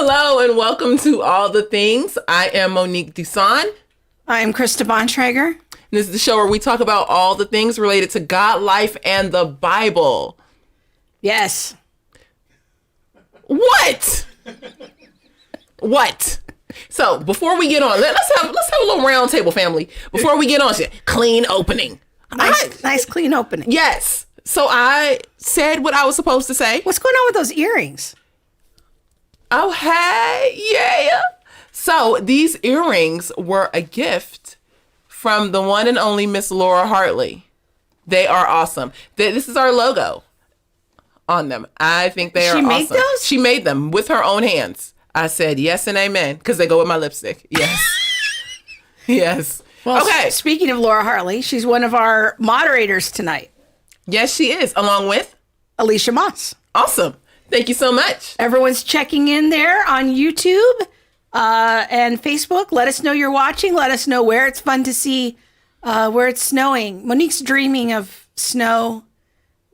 Hello and welcome to All the Things. I am Monique Duson. I'm Krista Bontrager. This is the show where we talk about all the things related to God, life, and the Bible. Yes. What? What? So before we get on, let's have a little round table, family. Before we get on, clean opening. Nice clean opening. Yes. So I said what I was supposed to say. What's going on with those earrings? Oh, hey, yeah. So these earrings were a gift from the one and only Miss Laura Hartley. They are awesome. This is our logo on them. I think they are awesome. She made those? She made them with her own hands. I said yes and amen because they go with my lipstick. Yes. Yes. Well, okay. Speaking of Laura Hartley, she's one of our moderators tonight. Yes, she is, along with Alicia Moss. Awesome. Thank you so much. Everyone's checking in there on YouTube and Facebook. Let us know you're watching. Let us know where. It's fun to see where it's snowing. Monique's dreaming of snow,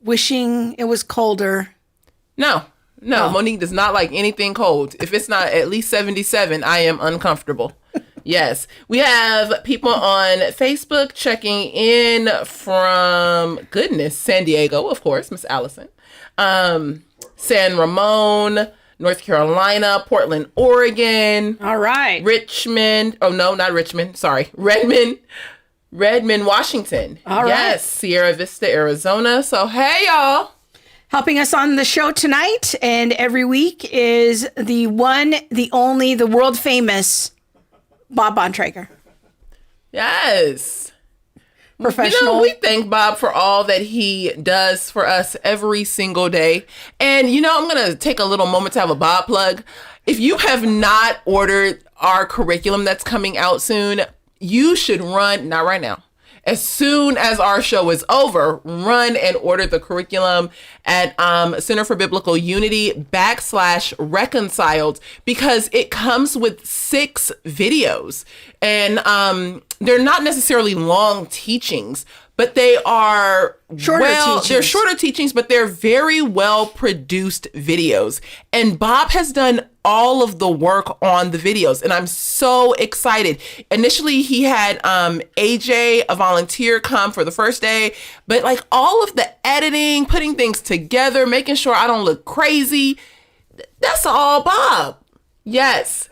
wishing it was colder. No. Monique does not like anything cold. If it's not at least 77, I am uncomfortable. Yes. We have people on Facebook checking in from, San Diego, of course, Miss Allison. San Ramon, North Carolina, Portland, Oregon. All right. Richmond. Oh, no, not Richmond. Sorry. Redmond, Washington. All right. Yes. Sierra Vista, Arizona. So, hey, y'all. Helping us on the show tonight and every week is the one, the only, the world famous Bob Bontrager. Yes. Professional. We thank Bob for all that he does for us every single day. And, I'm going to take a little moment to have a Bob plug. If you have not ordered our curriculum that's coming out soon, you should run, not right now, as soon as our show is over, run and order the curriculum at Center for Biblical Unity /reconciled, because it comes with 6 videos. And they're not necessarily long teachings, but they are they're shorter teachings, but they're very well produced videos. And Bob has done all of the work on the videos, and I'm so excited. Initially, he had AJ, a volunteer, come for the first day, but like all of the editing, putting things together, making sure I don't look crazy, that's all Bob. Yes.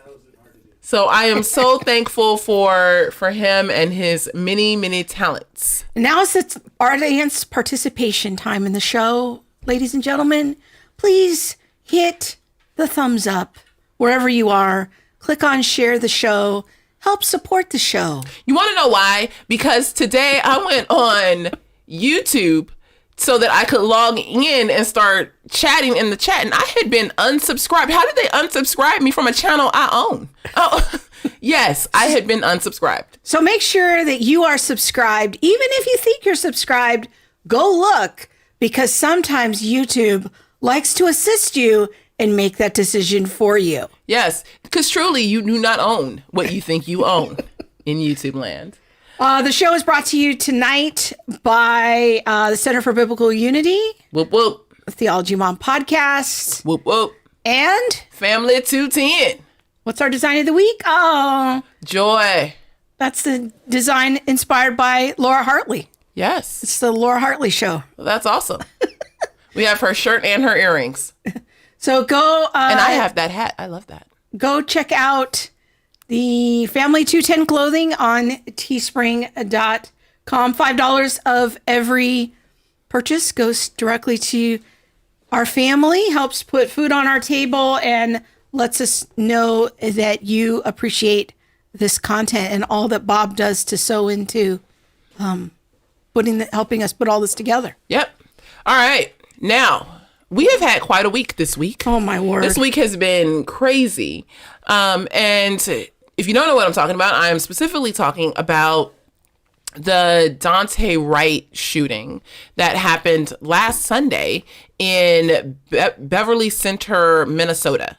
So I am so thankful for him and his many, many talents. Now it's audience participation time in the show. Ladies and gentlemen, please hit the thumbs up wherever you are. Click on share the show. Help support the show. You want to know why? Because today I went on YouTube so that I could log in and start chatting in the chat. And I had been unsubscribed. How did they unsubscribe me from a channel I own? Oh, yes, I had been unsubscribed. So make sure that you are subscribed. Even if you think you're subscribed, go look, because sometimes YouTube likes to assist you and make that decision for you. Yes, because truly you do not own what you think you own in YouTube land. The show is brought to you tonight by the Center for Biblical Unity. Whoop, whoop. Theology Mom Podcast. Whoop, whoop. And Family 210. What's our design of the week? Oh, joy. That's the design inspired by Laura Hartley. Yes. It's the Laura Hartley show. Well, that's awesome. We have her shirt and her earrings. So go. And I have that hat. I love that. Go check out the Family 210 clothing on teespring.com. $5 of every purchase goes directly to our family, helps put food on our table, and lets us know that you appreciate this content and all that Bob does to sew into helping us put all this together. Yep. All right. Now, we have had quite a week this week. Oh, my word. This week has been crazy. And if you don't know what I'm talking about, I am specifically talking about the Daunte Wright shooting that happened last Sunday in Beverly Center, Minnesota.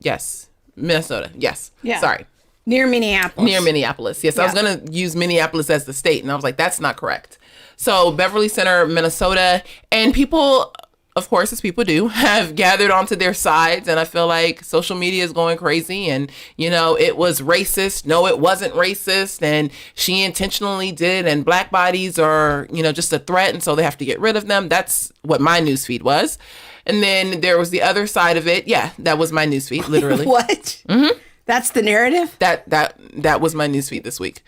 Yes, Minnesota. Yes. Yeah. Sorry. Near Minneapolis. Yes, yeah. I was going to use Minneapolis as the state, and I was like, that's not correct. So Beverly Center, Minnesota, and people, of course, as people do, have gathered onto their sides, and I feel like social media is going crazy, and, you know, it was racist. No, it wasn't racist, and she intentionally did, and black bodies are, you know, just a threat, and so they have to get rid of them. That's what my newsfeed was. And then there was the other side of it. Yeah, that was my newsfeed, literally. What? Mm-hmm. That's the narrative? That was my newsfeed this week.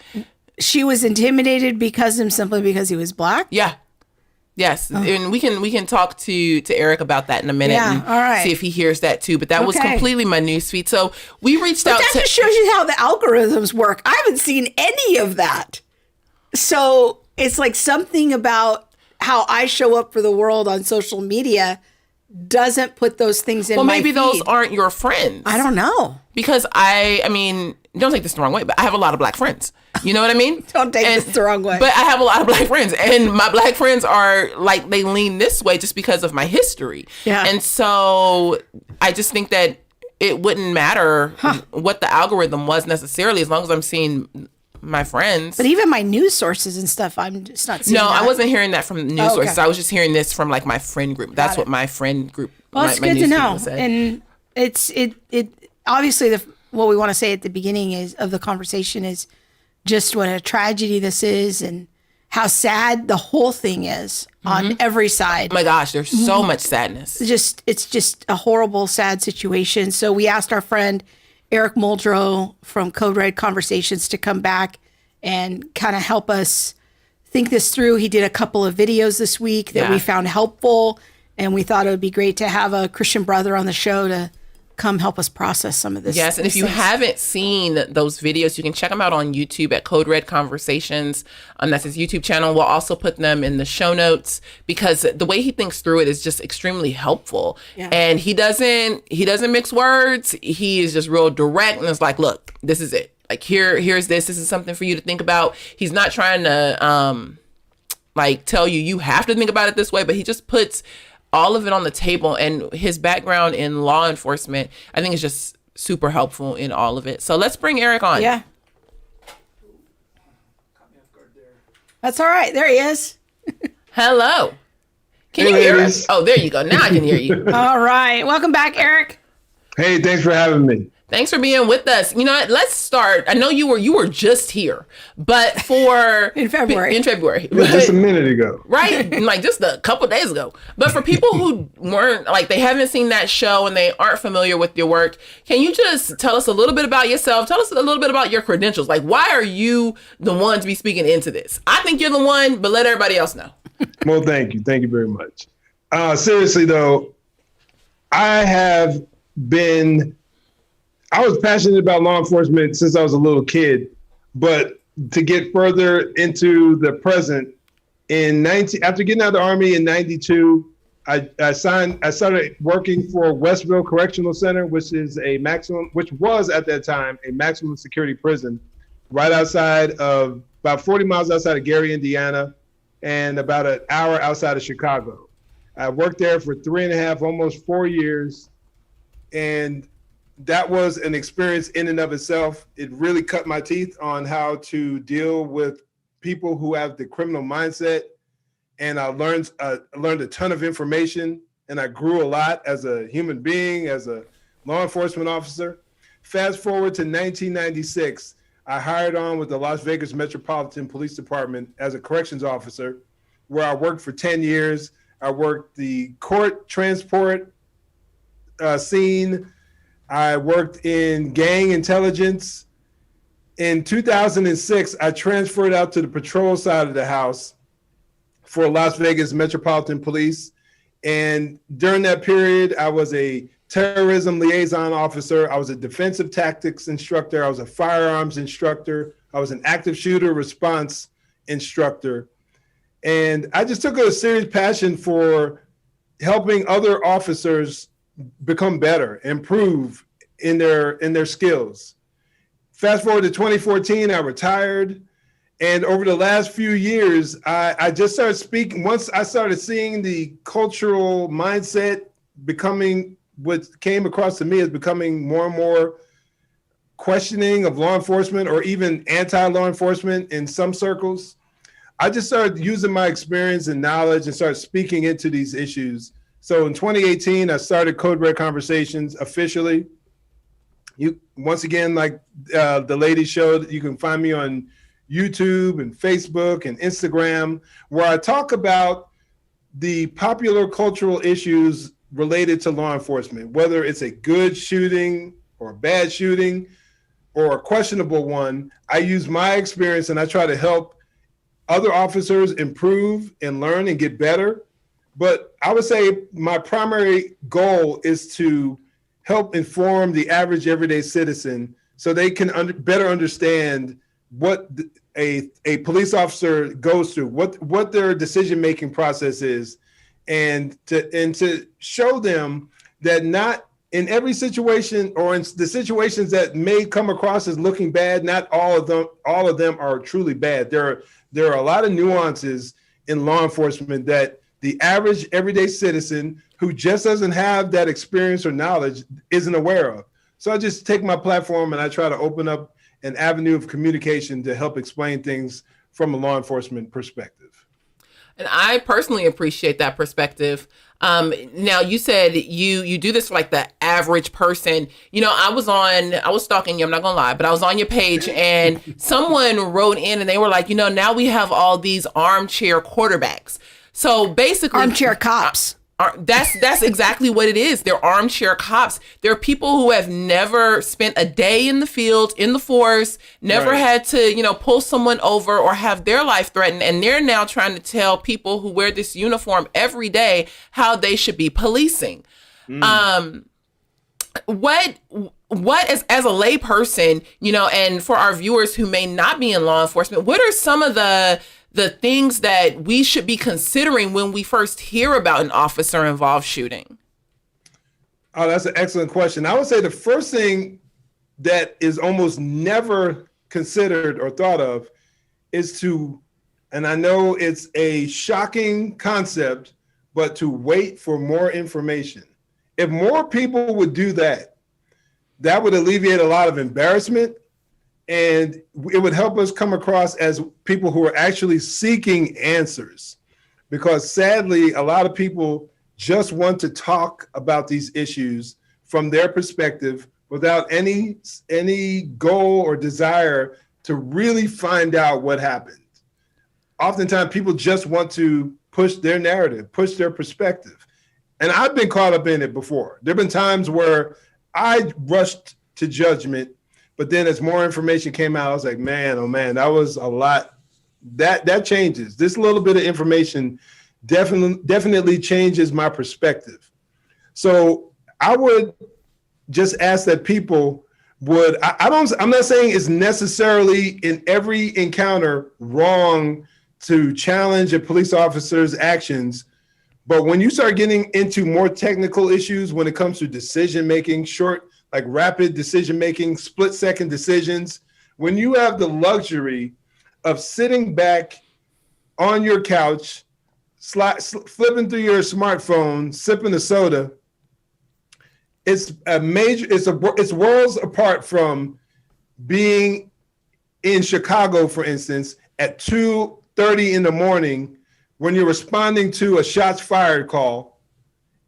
She was intimidated simply because he was black? Yeah. Yes. Oh. And we can talk to Eric about that in a minute and all right. See if he hears that too. But that was completely my newsfeed. So we reached out that just shows you how the algorithms work. I haven't seen any of that. So it's like something about how I show up for the world on social media doesn't put those things in my feed. Well, maybe those aren't your friends. I don't know. Because I mean, don't take this the wrong way, but I have a lot of black friends. You know what I mean? Don't take this the wrong way. But I have a lot of black friends, and my black friends are like, they lean this way just because of my history. Yeah. And so I just think that it wouldn't matter what the algorithm was necessarily, as long as I'm seeing my friends. But even my news sources and stuff, I'm just not seeing I wasn't hearing that from news sources. I was just hearing this from like my friend group. That's what my friend group. Well, it's good to know. And it's obviously what we want to say at the beginning of the conversation is just what a tragedy this is and how sad the whole thing is on every side. Oh my gosh, there's so much sadness. It's just a horrible, sad situation. So we asked our friend Eric Muldrow from Code Red Conversations to come back and kind of help us think this through. He did a couple of videos this week that we found helpful, and we thought it would be great to have a Christian brother on the show to come help us process some of this. Yes, and if you haven't seen those videos, you can check them out on YouTube at Code Red Conversations. That's his YouTube channel. We'll also put them in the show notes because the way he thinks through it is just extremely helpful. Yeah. And he doesn't mix words. He is just real direct, and it's like, look, this is it. Like here's this. This is something for you to think about. He's not trying to like tell you have to think about it this way, but he just puts all of it on the table, and his background in law enforcement, I think, is just super helpful in all of it. So let's bring Eric on. Yeah. That's all right. There he is. Hello. Can you hear us? Oh, there you go. Now I can hear you. All right. Welcome back, Eric. Hey, thanks for having me. Thanks for being with us. You know what? Let's start. I know you were just here, but in February. Just a minute ago. Right? Like just a couple days ago. But for people who weren't, like, they haven't seen that show and they aren't familiar with your work, can you just tell us a little bit about yourself? Tell us a little bit about your credentials. Like, why are you the one to be speaking into this? I think you're the one, but let everybody else know. Well, thank you. Thank you very much. Seriously, though, I was passionate about law enforcement since I was a little kid, but to get further into the present, after getting out of the Army in 92, I started working for Westville Correctional Center, which was at that time a maximum security prison, right outside of about 40 miles outside of Gary, Indiana, and about an hour outside of Chicago. I worked there for 3.5, almost 4 years, and that was an experience in and of itself. It really cut my teeth on how to deal with people who have the criminal mindset. And I learned a ton of information, and I grew a lot as a human being, as a law enforcement officer. Fast forward to 1996, I hired on with the Las Vegas Metropolitan Police Department as a corrections officer, where I worked for 10 years. I worked the court transport scene. I worked in gang intelligence. In 2006, I transferred out to the patrol side of the house for Las Vegas Metropolitan Police. And during that period, I was a terrorism liaison officer. I was a defensive tactics instructor. I was a firearms instructor. I was an active shooter response instructor. And I just took a serious passion for helping other officers become better, improve in their skills. Fast forward to 2014, I retired. And over the last few years, I just started speaking. Once I started seeing the cultural mindset becoming, what came across to me as becoming more and more questioning of law enforcement, or even anti-law enforcement in some circles, I just started using my experience and knowledge and started speaking into these issues. So in 2018, I started Code Red Conversations officially. Once again, like the lady showed, you can find me on YouTube and Facebook and Instagram, where I talk about the popular cultural issues related to law enforcement, whether it's a good shooting or a bad shooting or a questionable one. I use my experience and I try to help other officers improve and learn and get better. But I would say my primary goal is to help inform the average everyday citizen so they can better understand what a police officer goes through, what their decision-making process is, and to show them that not in every situation, or in the situations that may come across as looking bad, not all of them are truly bad. There are a lot of nuances in law enforcement that the average everyday citizen who just doesn't have that experience or knowledge isn't aware of. So I just take my platform and I try to open up an avenue of communication to help explain things from a law enforcement perspective. And I personally appreciate that perspective. Now, you said you do this for like the average person. You know, I was stalking you, I'm not gonna lie, but I was on your page and someone wrote in and they were like, you know, now we have all these armchair quarterbacks. So basically, armchair cops. That's exactly what it is. They're armchair cops. They're people who have never spent a day in the field, in the force, never had to, you know, pull someone over or have their life threatened. And they're now trying to tell people who wear this uniform every day how they should be policing. What as a lay person, you know, and for our viewers who may not be in law enforcement, what are some of the things that we should be considering when we first hear about an officer-involved shooting? Oh, that's an excellent question. I would say the first thing that is almost never considered or thought of is to, and I know it's a shocking concept, but to wait for more information. If more people would do that, that would alleviate a lot of embarrassment. And it would help us come across as people who are actually seeking answers, because sadly, a lot of people just want to talk about these issues from their perspective without any goal or desire to really find out what happened. Oftentimes, people just want to push their narrative, push their perspective. And I've been caught up in it before. There have been times where I rushed to judgment. But then as more information came out, I was like, man, oh man, that was a lot. That changes. This little bit of information definitely changes my perspective. So I would just ask that people would, I'm not saying it's necessarily in every encounter wrong to challenge a police officer's actions. But when you start getting into more technical issues, when it comes to decision-making, like rapid decision-making, split-second decisions, when you have the luxury of sitting back on your couch, flipping through your smartphone, sipping a soda, it's worlds apart from being in Chicago, for instance, at 2:30 in the morning when you're responding to a shots fired call.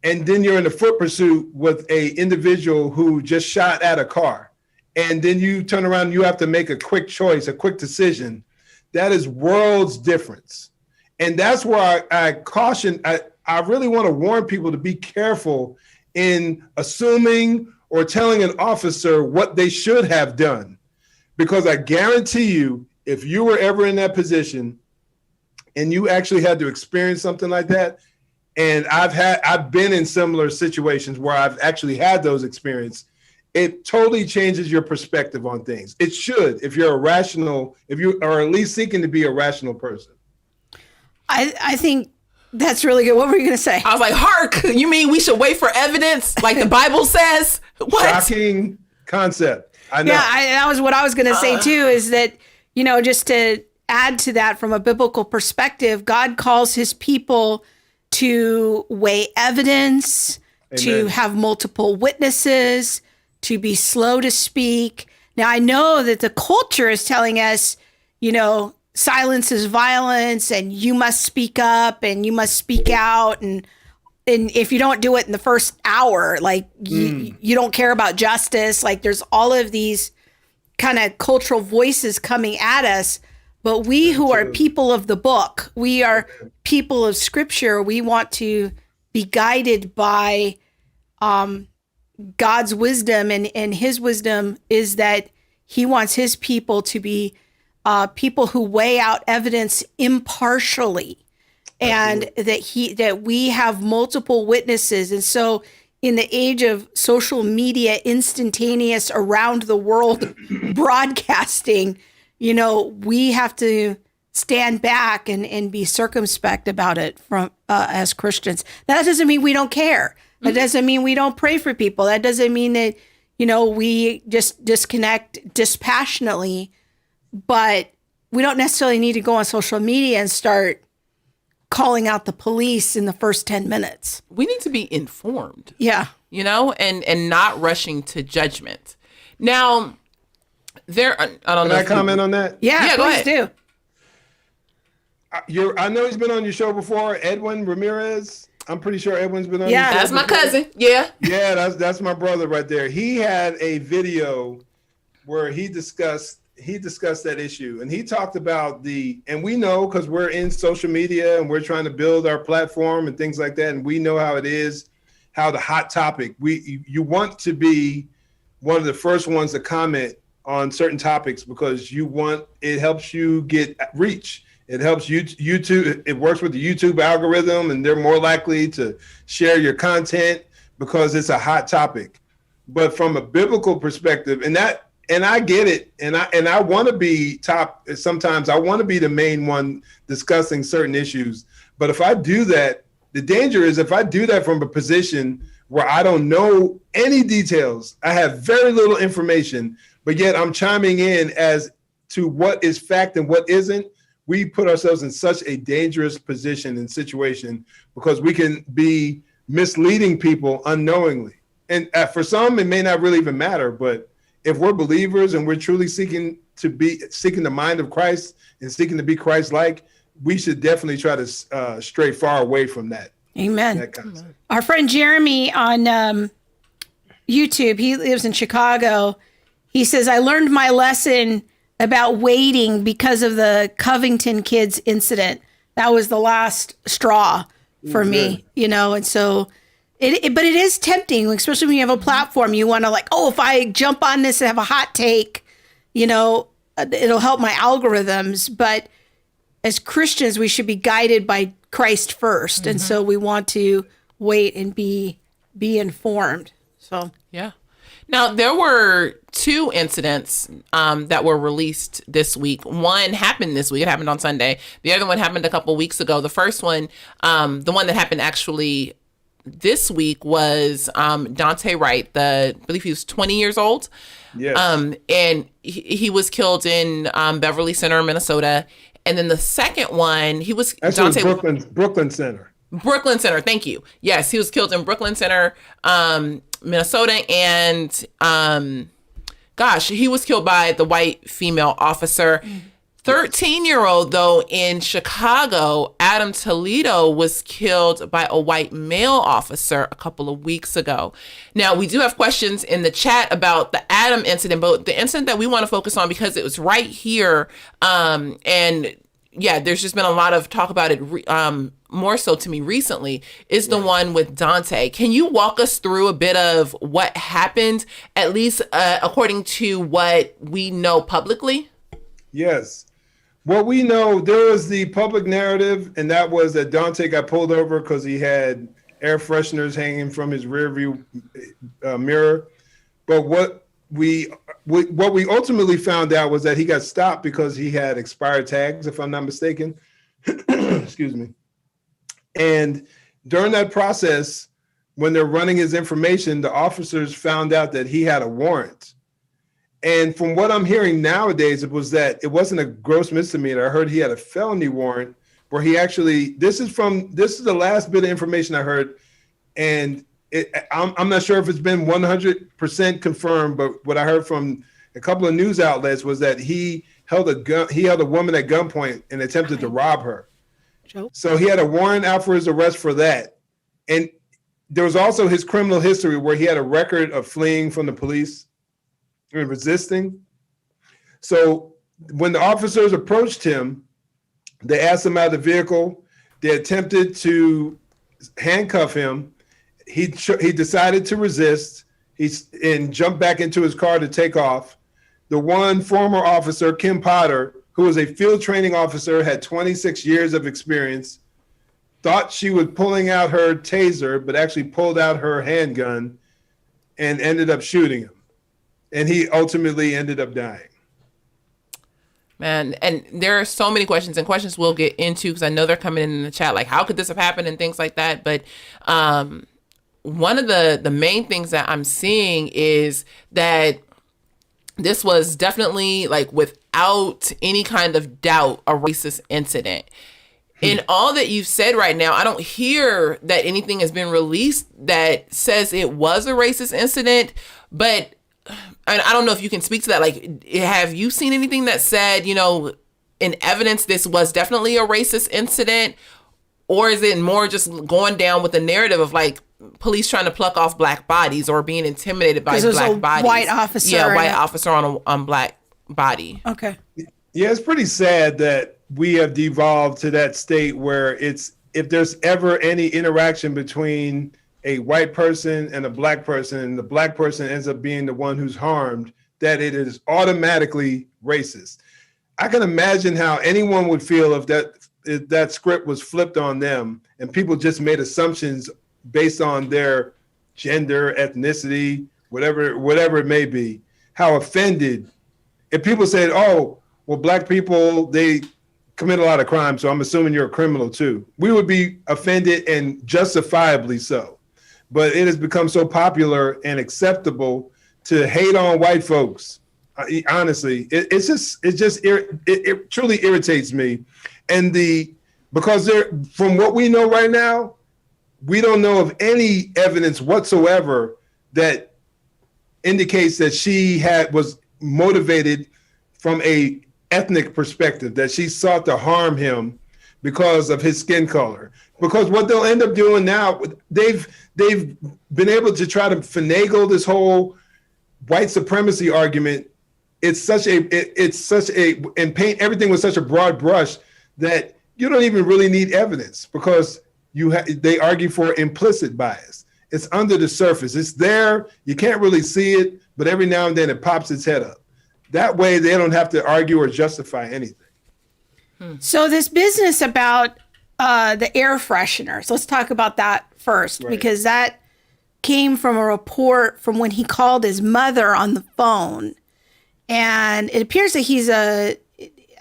And then you're in a foot pursuit with a individual who just shot at a car. And then you turn around and you have to make a quick choice, a quick decision. That is worlds difference. And that's where I caution, I really want to warn people to be careful in assuming or telling an officer what they should have done. Because I guarantee you, if you were ever in that position and you actually had to experience something like that, and I've been in similar situations where I've actually had those experiences. It totally changes your perspective on things. It should, if you are at least seeking to be a rational person. I think That's really good. What were you going to say? I was like, hark, you mean we should wait for evidence like the Bible says? What? Shocking concept. I know. Yeah, that was what I was going to say too, is that, just to add to that from a biblical perspective, God calls his people to weigh evidence, to have multiple witnesses, to be slow to speak. Now, I know that the culture is telling us, silence is violence and you must speak up and you must speak out. And if you don't do it in the first hour, like you don't care about justice. Like there's all of these kind of cultural voices coming at us. But we who are people of the book, we are people of scripture. We want to be guided by God's wisdom. And his wisdom is that he wants his people to be people who weigh out evidence impartially, and that we have multiple witnesses. And so in the age of social media, instantaneous around the world broadcasting, we have to stand back and be circumspect about it from as Christians. That doesn't mean we don't care. That doesn't mean we don't pray for people. That doesn't mean that, we just disconnect dispassionately. But we don't necessarily need to go on social media and start calling out the police in the first 10 minutes. We need to be informed. Yeah. And not rushing to judgment. Now, I don't know. Can I comment on that? Yeah, go please ahead. do. I know he's been on your show before, Edwin Ramirez. I'm pretty sure Edwin's been on. Yeah, your show that's my before. cousin. Yeah. Yeah, that's my brother right there. He had a video where he discussed that issue, and he talked about and we know, because we're in social media and we're trying to build our platform and things like that, and we know how it is, how the hot topic, you want to be one of the first ones to comment on certain topics because it helps you get reach. It helps YouTube. It works with the YouTube algorithm, and they're more likely to share your content because it's a hot topic. But from a biblical perspective, and I get it, and I want to be top. Sometimes I want to be the main one discussing certain issues. But if I do that, the danger is if I do that from a position where I don't know any details, I have very little information, but yet I'm chiming in as to what is fact and what isn't. We put ourselves in such a dangerous position and situation because we can be misleading people unknowingly. And for some, it may not really even matter, but if we're believers and we're truly seeking the mind of Christ and seeking to be Christ-like, we should definitely try to stray far away from that. Amen. That concept. Our friend Jeremy on YouTube, he lives in Chicago. He says, I learned my lesson about waiting because of the Covington kids incident. That was the last straw for me, and so but it is tempting, especially when you have a platform. You want to if I jump on this and have a hot take, it'll help my algorithms. But as Christians, we should be guided by Christ first. Mm-hmm. And so we want to wait and be informed. So, yeah. Now, there were 2 incidents that were released this week. One happened this week. It happened on Sunday. The other one happened a couple weeks ago. The first one, the one that happened actually this week was Daunte Wright. I believe he was 20 years old. Yes. And he was killed in Beverly Center, Minnesota. And then the second one, Brooklyn Center. Brooklyn Center. Thank you. Yes, he was killed in Brooklyn Center, Minnesota. And he was killed by the white female officer. 13-year-old, though, in Chicago, Adam Toledo was killed by a white male officer a couple of weeks ago. Now, we do have questions in the chat about the Adam incident, but the incident that we want to focus on, because it was right here, and yeah, there's just been a lot of talk about it, more so to me recently, is the one with Daunte. Can you walk us through a bit of what happened, at least according to what we know publicly? Yes. Well, we know there was the public narrative, and that was that Daunte got pulled over because he had air fresheners hanging from his rearview mirror. But what we ultimately found out was that he got stopped because he had expired tags, if I'm not mistaken. Excuse me. And during that process, when they're running his information, the officers found out that he had a warrant. And from what I'm hearing nowadays, it wasn't a gross misdemeanor. I heard he had a felony warrant where he actually, this is the last bit of information I heard. And I'm not sure if it's been 100% confirmed, but what I heard from a couple of news outlets was that he held a woman at gunpoint and attempted to rob her. So he had a warrant out for his arrest for that. And there was also his criminal history where he had a record of fleeing from the police and resisting. So when the officers approached him, they asked him out of the vehicle. They attempted to handcuff him. He decided to resist. And jumped back into his car to take off. The one former officer, Kim Potter, who was a field training officer, had 26 years of experience, thought she was pulling out her taser, but actually pulled out her handgun and ended up shooting him. And he ultimately ended up dying. Man, and there are so many questions we'll get into because I know they're coming in the chat, like how could this have happened and things like that. But one of the main things that I'm seeing is that this was definitely, like, without any kind of doubt, a racist incident. In all that you've said right now, I don't hear that anything has been released that says it was a racist incident, but I don't know if you can speak to that. Like, have you seen anything that said, in evidence, this was definitely a racist incident? Or is it more just going down with the narrative of, like, police trying to pluck off black bodies or being intimidated by black bodies? White officer. Yeah, white officer on a black body. Okay. Yeah, it's pretty sad that we have devolved to that state where if there's ever any interaction between a white person and a black person, and the black person ends up being the one who's harmed, that it is automatically racist. I can imagine how anyone would feel if that script was flipped on them and people just made assumptions based on their gender, ethnicity, whatever it may be, how offended. If people said, oh, well, black people, they commit a lot of crime, so I'm assuming you're a criminal too, we would be offended, and justifiably so. But it has become so popular and acceptable to hate on white folks. Honestly, it truly irritates me. And because from what we know right now, we don't know of any evidence whatsoever that indicates that she was motivated from a ethnic perspective, that she sought to harm him because of his skin color. Because what they'll end up doing now, they've been able to try to finagle this whole white supremacy argument. And paint everything with such a broad brush that you don't even really need evidence, because they argue for implicit bias. It's under the surface. It's there. You can't really see it, but every now and then it pops its head up. That way they don't have to argue or justify anything. So this business about the air fresheners, let's talk about that first, right? Because that came from a report from when he called his mother on the phone. And it appears that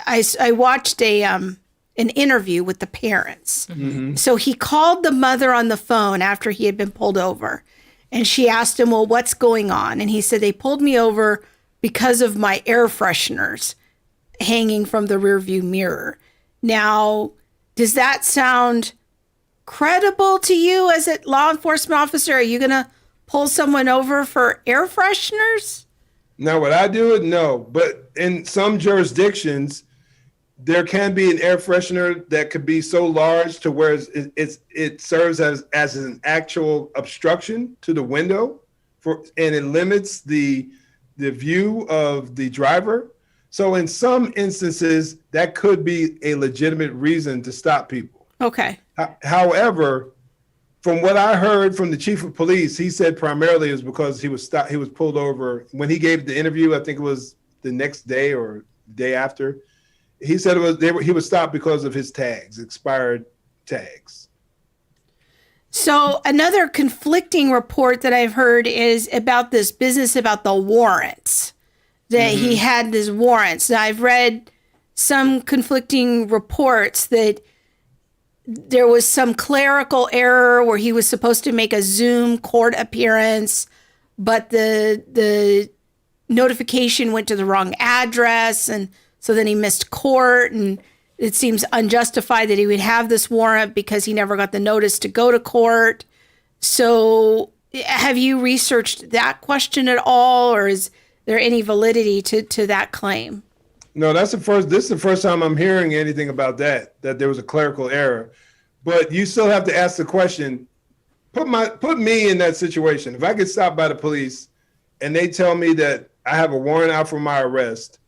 I watched an interview with the parents. Mm-hmm. So he called the mother on the phone after he had been pulled over. And she asked him, well, what's going on? And he said, they pulled me over because of my air fresheners hanging from the rearview mirror. Now, does that sound credible to you as a law enforcement officer? Are you going to pull someone over for air fresheners? Now, would I do it? No. But in some jurisdictions, there can be an air freshener that could be so large to where it serves as an actual obstruction to the window, and it limits the view of the driver. So in some instances, that could be a legitimate reason to stop people. Okay. However, from what I heard from the chief of police, he said primarily it was because he was pulled over. When he gave the interview, I think it was the next day or the day after, he said he was stopped because of his tags, expired tags. So another conflicting report that I've heard is about this business about the warrants, that he had these warrants. Now, I've read some conflicting reports that there was some clerical error where he was supposed to make a Zoom court appearance, but the notification went to the wrong address, and so then he missed court, and it seems unjustified that he would have this warrant because he never got the notice to go to court. So have you researched that question at all, or is there any validity to that claim? No, this is the first time I'm hearing anything about that there was a clerical error. But you still have to ask the question, put me in that situation. If I get stopped by the police and they tell me that I have a warrant out for my arrest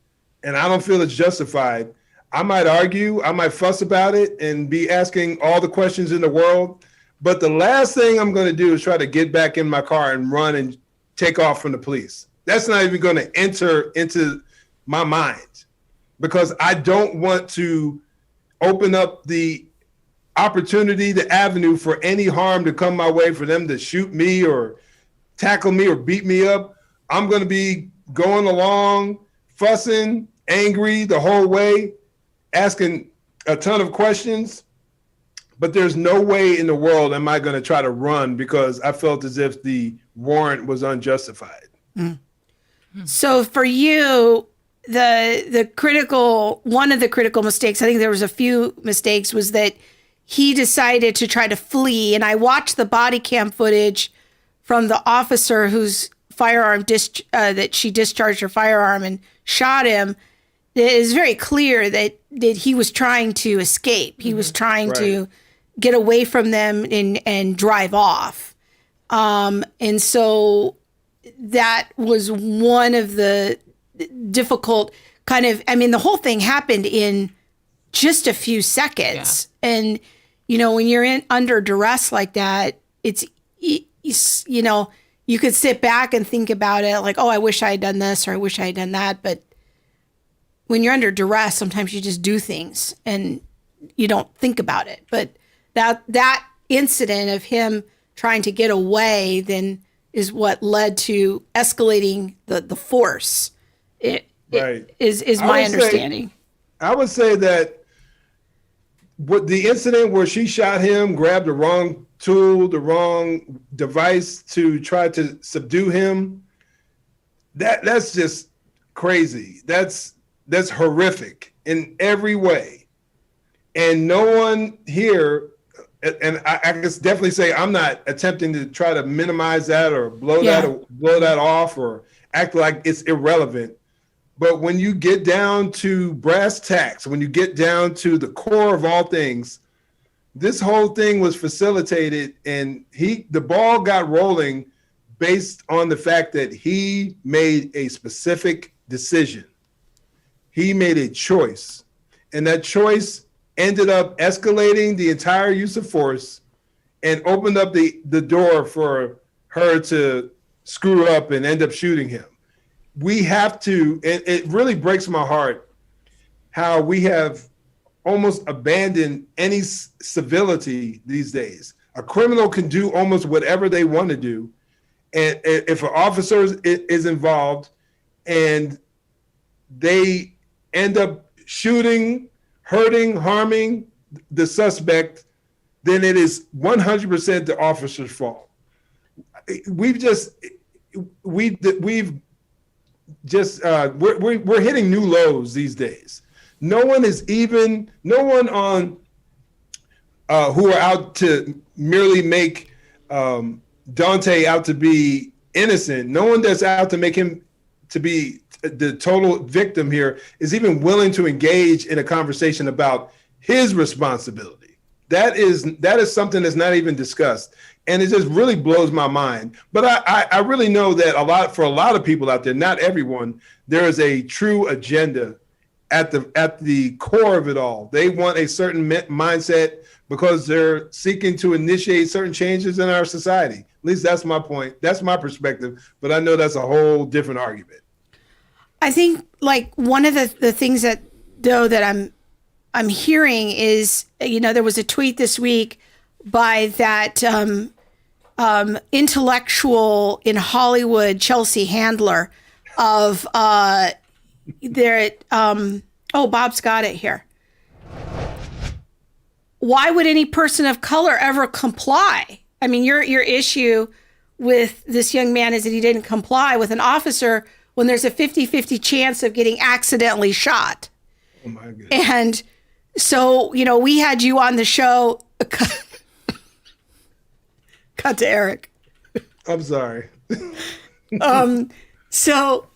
and I don't feel it's justified, I might argue, I might fuss about it and be asking all the questions in the world. But the last thing I'm going to do is try to get back in my car and run and take off from the police. That's not even going to enter into my mind, because I don't want to open up the opportunity, the avenue for any harm to come my way, for them to shoot me or tackle me or beat me up. I'm going to be going along, fussing, angry the whole way, asking a ton of questions. But there's no way in the world am I going to try to run because I felt as if the warrant was unjustified. Mm. So for you, one of the critical mistakes, I think there was a few mistakes, was that he decided to try to flee. And I watched the body cam footage from the officer whose firearm that she discharged her firearm and shot him. It is very clear that he was trying to escape. He was trying to get away from them and drive off. And so that was one of the difficult the whole thing happened in just a few seconds. Yeah. And, when you're under duress like that, it's, you could sit back and think about it like, oh, I wish I had done this or I wish I had done that. But when you're under duress, sometimes you just do things and you don't think about it. But that incident of him trying to get away then is what led to escalating the force. It is my understanding. I would say that the incident where she shot him, grabbed the wrong tool, the wrong device to try to subdue him, that's just crazy. That's horrific in every way. And no one here, and I can definitely say I'm not attempting to try to minimize that or blow that off or act like it's irrelevant. But when you get down to brass tacks, when you get down to the core of all things, this whole thing was facilitated and the ball got rolling based on the fact that he made a specific decision. He made a choice, and that choice ended up escalating the entire use of force and opened up the door for her to screw up and end up shooting him. We have to, and it really breaks my heart how we have almost abandoned any civility these days. A criminal can do almost whatever they want to do. And if an officer is involved and they end up shooting, hurting, harming the suspect, then it is 100% the officer's fault. We're hitting new lows these days. No one on who are out to merely make Daunte out to be innocent. No one that's out to make him to be the total victim here is even willing to engage in a conversation about his responsibility. That is something that's not even discussed. And it just really blows my mind. But I really know that for a lot of people out there, not everyone, there is a true agenda at the core of it all. They want a certain mindset because they're seeking to initiate certain changes in our society. At least that's my point. That's my perspective. But I know that's a whole different argument. I think like one of the things that I'm hearing is, there was a tweet this week by that intellectual in Hollywood, Chelsea Handler, of Bob's got it here. why would any person of color ever comply? I mean, your issue with this young man is that he didn't comply with an officer when there's a 50-50 chance of getting accidentally shot. Oh my goodness. And so, we had you on the show. Cut to Eric. I'm sorry. So,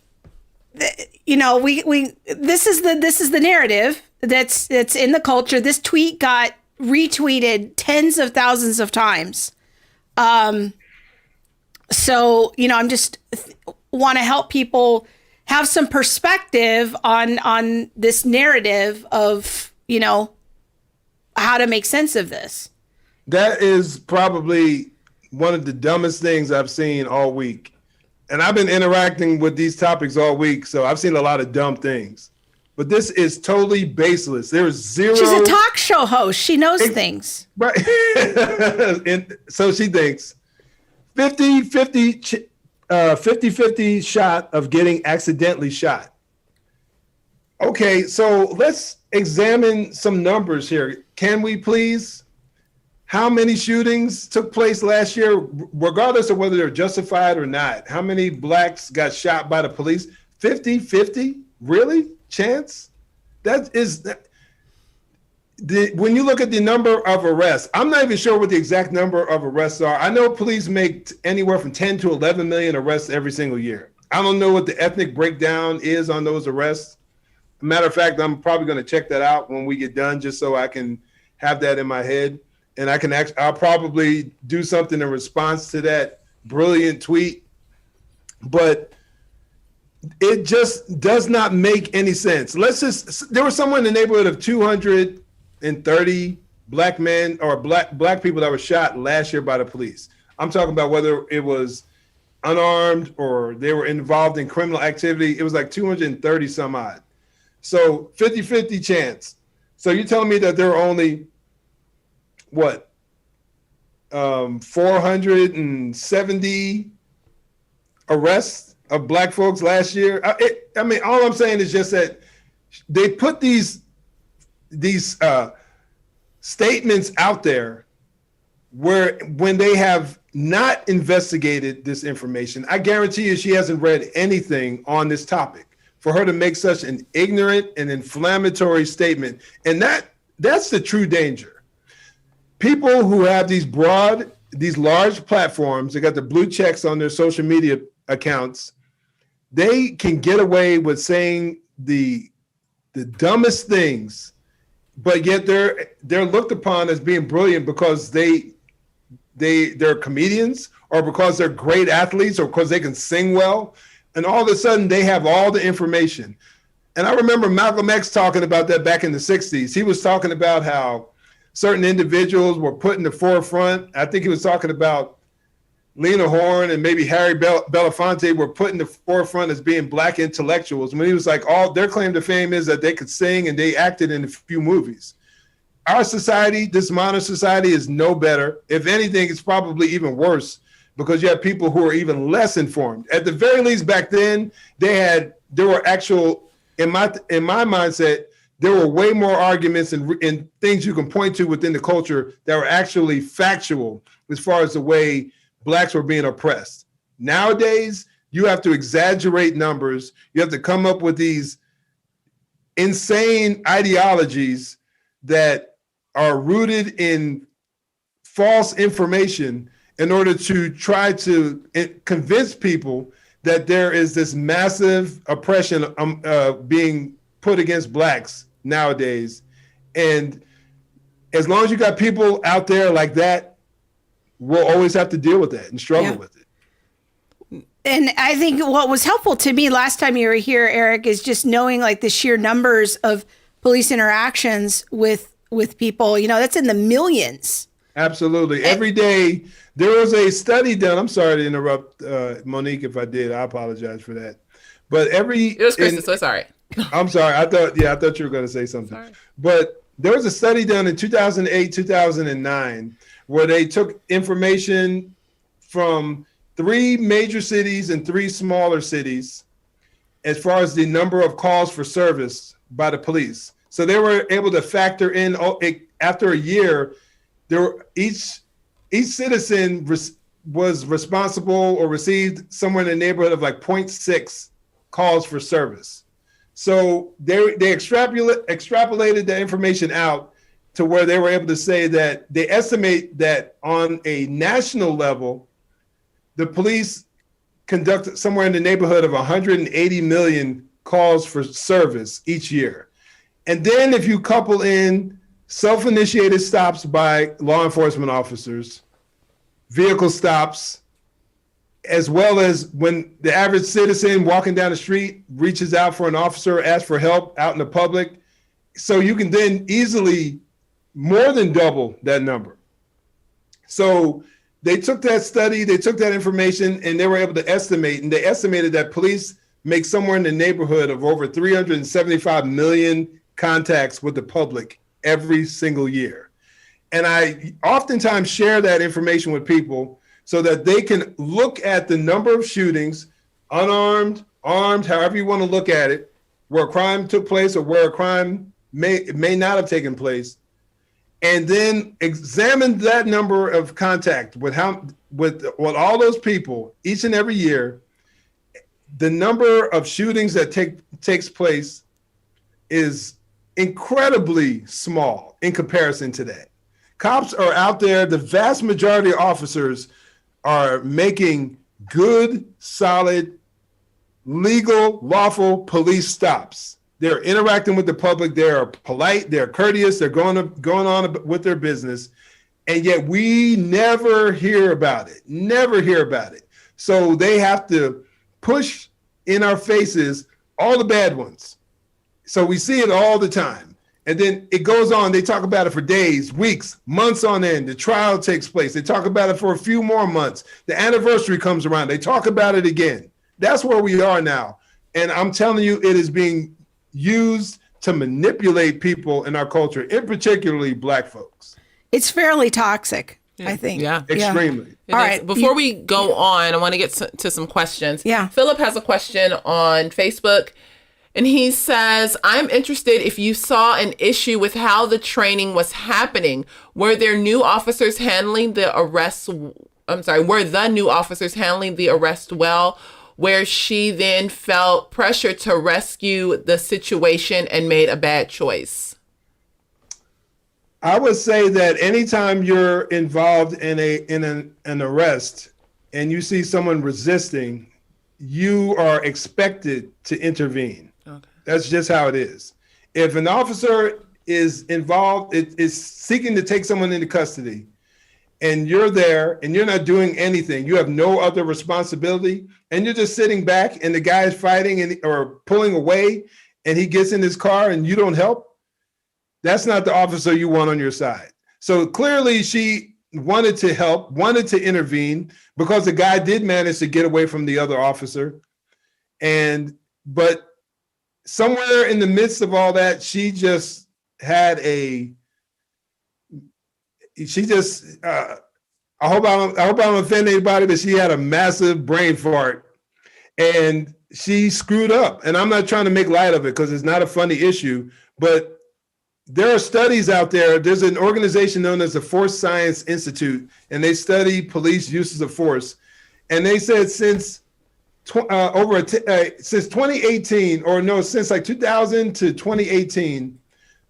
we this is the narrative that's in the culture. This tweet got retweeted tens of thousands of times. So, I'm just want to help people have some perspective on this narrative of, how to make sense of this. That is probably one of the dumbest things I've seen all week. And I've been interacting with these topics all week, so I've seen a lot of dumb things. But this is totally baseless. There's zero... She's a talk show host. She knows things. Right. And so she thinks 50-50 shot of getting accidentally shot. Okay, so let's examine some numbers here. Can we please? How many shootings took place last year, regardless of whether they're justified or not? How many blacks got shot by the police? 50-50? Really? Chance? That is... When you look at the number of arrests, I'm not even sure what the exact number of arrests are. I know police make anywhere from 10 to 11 million arrests every single year. I don't know what the ethnic breakdown is on those arrests. Matter of fact, I'm probably going to check that out when we get done, just so I can have that in my head. And I'll probably do something in response to that brilliant tweet. But it just does not make any sense. There was someone in the neighborhood of 230 black men or black people that were shot last year by the police. I'm talking about whether it was unarmed or they were involved in criminal activity. It was like 230 some odd. So 50-50 chance. So you're telling me that there are only, 470 arrests of black folks last year? I mean, all I'm saying is just that they put these statements out there where when they have not investigated this information, I guarantee you she hasn't read anything on this topic for her to make such an ignorant and inflammatory statement. And that's the true danger. People who have these large platforms, they got the blue checks on their social media accounts, they can get away with saying the dumbest things, but yet they're looked upon as being brilliant because they're comedians or because they're great athletes or because they can sing well. And all of a sudden they have all the information. And I remember Malcolm X talking about that back in the 60s. He was talking about how certain individuals were put in the forefront. I think he was talking about Lena Horne and maybe Harry Belafonte were put in the forefront as being black intellectuals. When he was like, all their claim to fame is that they could sing and they acted in a few movies. Our society, this modern society, is no better. If anything, it's probably even worse because you have people who are even less informed. At the very least, back then, there were actual, in my mindset, there were way more arguments and things you can point to within the culture that were actually factual as far as the way blacks were being oppressed. Nowadays, you have to exaggerate numbers. You have to come up with these insane ideologies that are rooted in false information in order to try to convince people that there is this massive oppression being put against blacks nowadays. And as long as you got people out there like that, we'll always have to deal with that and struggle with it. And I think what was helpful to me last time you were here, Eric, is just knowing like the sheer numbers of police interactions with people. That's in the millions. Absolutely. Every day there was a study done. I'm sorry to interrupt, Monique, if I did. I apologize for that. But it was Kristen, so sorry. I'm sorry. I thought you were going to say something. Sorry. But there was a study done in 2008, 2009, where they took information from 3 major cities and 3 smaller cities as far as the number of calls for service by the police. So they were able to factor in after a year, each citizen was responsible or received somewhere in the neighborhood of like 0.6 calls for service. So they extrapolated the information out to where they were able to say that they estimate that on a national level, the police conduct somewhere in the neighborhood of 180 million calls for service each year. And then if you couple in self-initiated stops by law enforcement officers, vehicle stops, as well as when the average citizen walking down the street reaches out for an officer, asks for help out in the public. So you can then easily more than double that number. So they took that study, they took that information, and they were able to estimate, and they estimated that police make somewhere in the neighborhood of over 375 million contacts with the public every single year. And I oftentimes share that information with people so that they can look at the number of shootings, unarmed, armed, however you want to look at it, where a crime took place or where a crime may not have taken place, and then examine that number of contact with all those people each and every year. The number of shootings that takes place is incredibly small in comparison to that. Cops are out there. The vast majority of officers are making good, solid, legal, lawful police stops. They're interacting with the public. They're polite. They're courteous. They're going on with their business. And yet we never hear about it. Never hear about it. So they have to push in our faces all the bad ones. So we see it all the time. And then it goes on. They talk about it for days, weeks, months on end. The trial takes place. They talk about it for a few more months. The anniversary comes around. They talk about it again. That's where we are now. And I'm telling you, it is being used to manipulate people in our culture, in particularly Black folks. It's fairly toxic, I think. Yeah. Extremely. All right. Before we go on, I want to get to some questions. Yeah. Philip has a question on Facebook, and he says, I'm interested if you saw an issue with how the training was happening. Were there new officers handling the arrest? Were the new officers handling the arrest well, where she then felt pressure to rescue the situation and made a bad choice? I would say that anytime you're involved in an arrest and you see someone resisting, you are expected to intervene. Okay. That's just how it is. If an officer is involved, is seeking to take someone into custody, and you're there and you're not doing anything, you have no other responsibility, and you're just sitting back and the guy is fighting or pulling away and he gets in his car and you don't help, that's not the officer you want on your side. So clearly she wanted to help, wanted to intervene, because the guy did manage to get away from the other officer. But somewhere in the midst of all that, she just had I hope I don't offend anybody, but she had a massive brain fart and she screwed up. And I'm not trying to make light of it because it's not a funny issue, but there are studies out there. There's an organization known as the Force Science Institute, and they study police uses of force. And they said since 2018, since like 2000 to 2018,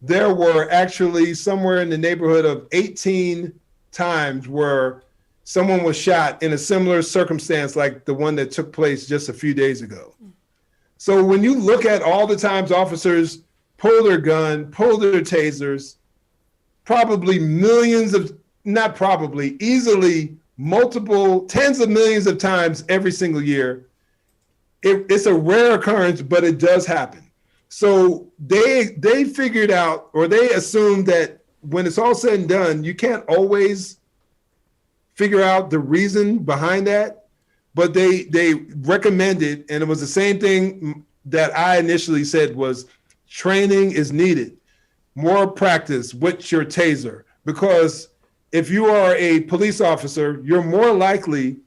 there were actually somewhere in the neighborhood of 18 times where someone was shot in a similar circumstance like the one that took place just a few days ago. So when you look at all the times officers pull their gun, pull their tasers, easily multiple tens of millions of times every single year, it's a rare occurrence, but it does happen. So they figured out, or they assumed that when it's all said and done, you can't always figure out the reason behind that, but they recommended, and it was the same thing that I initially said, was training is needed. More practice with your taser, because if you are a police officer, you're more likely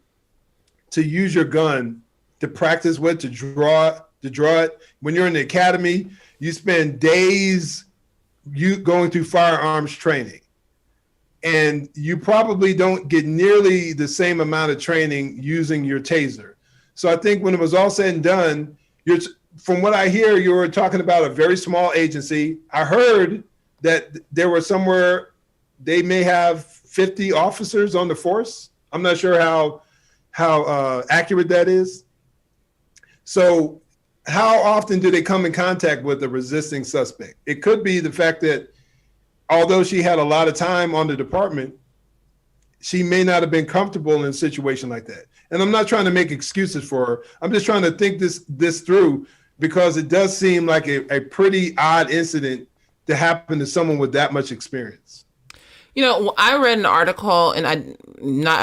to use your gun to practice with, to draw it. When you're in the academy, you spend days you going through firearms training. And you probably don't get nearly the same amount of training using your taser. So I think when it was all said and done, from what I hear, you were talking about a very small agency. I heard that there were somewhere they may have 50 officers on the force. I'm not sure how accurate that is. So how often do they come in contact with a resisting suspect? It could be the fact that although she had a lot of time on the department, she may not have been comfortable in a situation like that. And I'm not trying to make excuses for her. I'm just trying to think this through, because it does seem like a pretty odd incident to happen to someone with that much experience. You know, I read an article, and I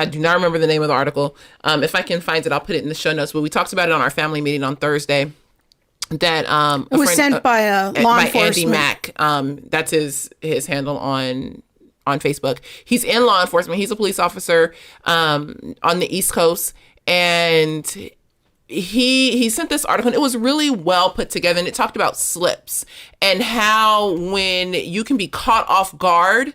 do not remember the name of the article. If I can find it, I'll put it in the show notes. But we talked about it on our family meeting on Thursday. That it was sent by a law enforcement. Andy Mack. That's his handle on Facebook. He's in law enforcement. He's a police officer on the East Coast, and he sent this article, and it was really well put together, and it talked about slips and how when you can be caught off guard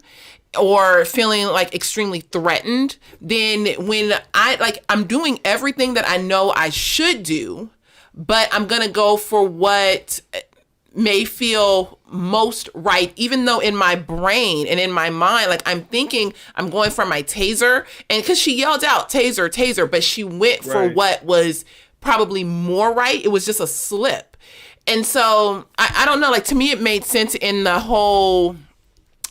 or feeling like extremely threatened, then when I'm doing everything that I know I should do, but I'm going to go for what may feel most right, even though in my brain and in my mind, like I'm thinking I'm going for my taser. And because she yelled out, taser, taser, but she went for what was probably more right. It was just a slip. And so I don't know, like to me, it made sense in the whole,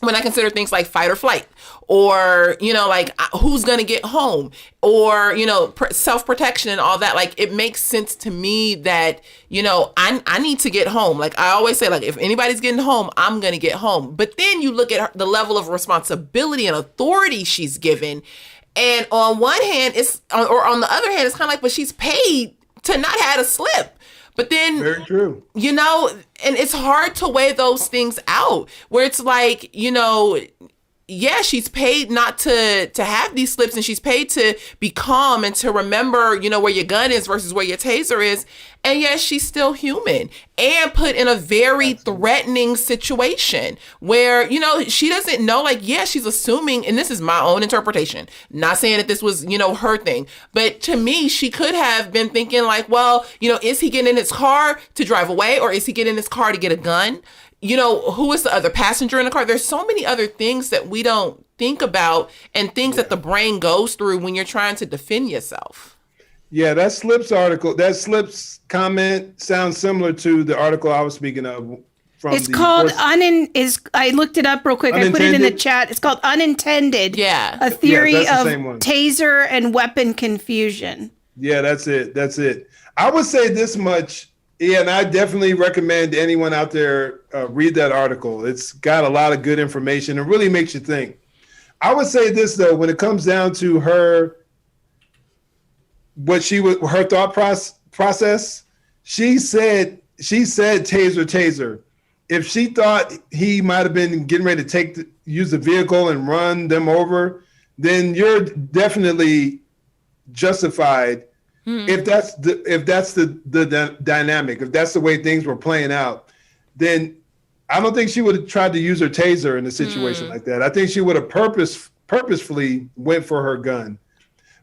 when I consider things like fight or flight, or, you know, like who's going to get home, or, you know, self-protection and all that. Like, it makes sense to me that, you know, I need to get home. Like I always say, like, if anybody's getting home, I'm going to get home. But then you look at the level of responsibility and authority she's given. And on one hand, or on the other hand, it's kind of like, but she's paid to not have a slip. But then, very true. You know, and it's hard to weigh those things out, where it's like, you know, yeah, she's paid not to have these slips, and she's paid to be calm and to remember, you know, where your gun is versus where your taser is. And yes, she's still human and put in a very threatening situation where, you know, she doesn't know, like, yeah, she's assuming, and this is my own interpretation, not saying that this was, you know, her thing, but to me, she could have been thinking like, well, you know, is he getting in his car to drive away, or is he getting in his car to get a gun? You know, who is the other passenger in the car? There's so many other things that we don't think about, and things that the brain goes through when you're trying to defend yourself. Yeah, that Slips article, that Slips comment sounds similar to the article I was speaking of. It's called I looked it up real quick. I put it in the chat. It's called Unintended. Yeah. A theory of taser and weapon confusion. Yeah, that's it. That's it. I would say this much. Yeah, and I definitely recommend anyone out there read that article. It's got a lot of good information. It really makes you think. I would say this, though, when it comes down to her, her thought process, she said taser, taser. If she thought he might have been getting ready to use the vehicle and run them over, then you're definitely justified. If that's the dynamic, if that's the way things were playing out, then I don't think she would have tried to use her taser in a situation like that. I think she would have purposefully went for her gun.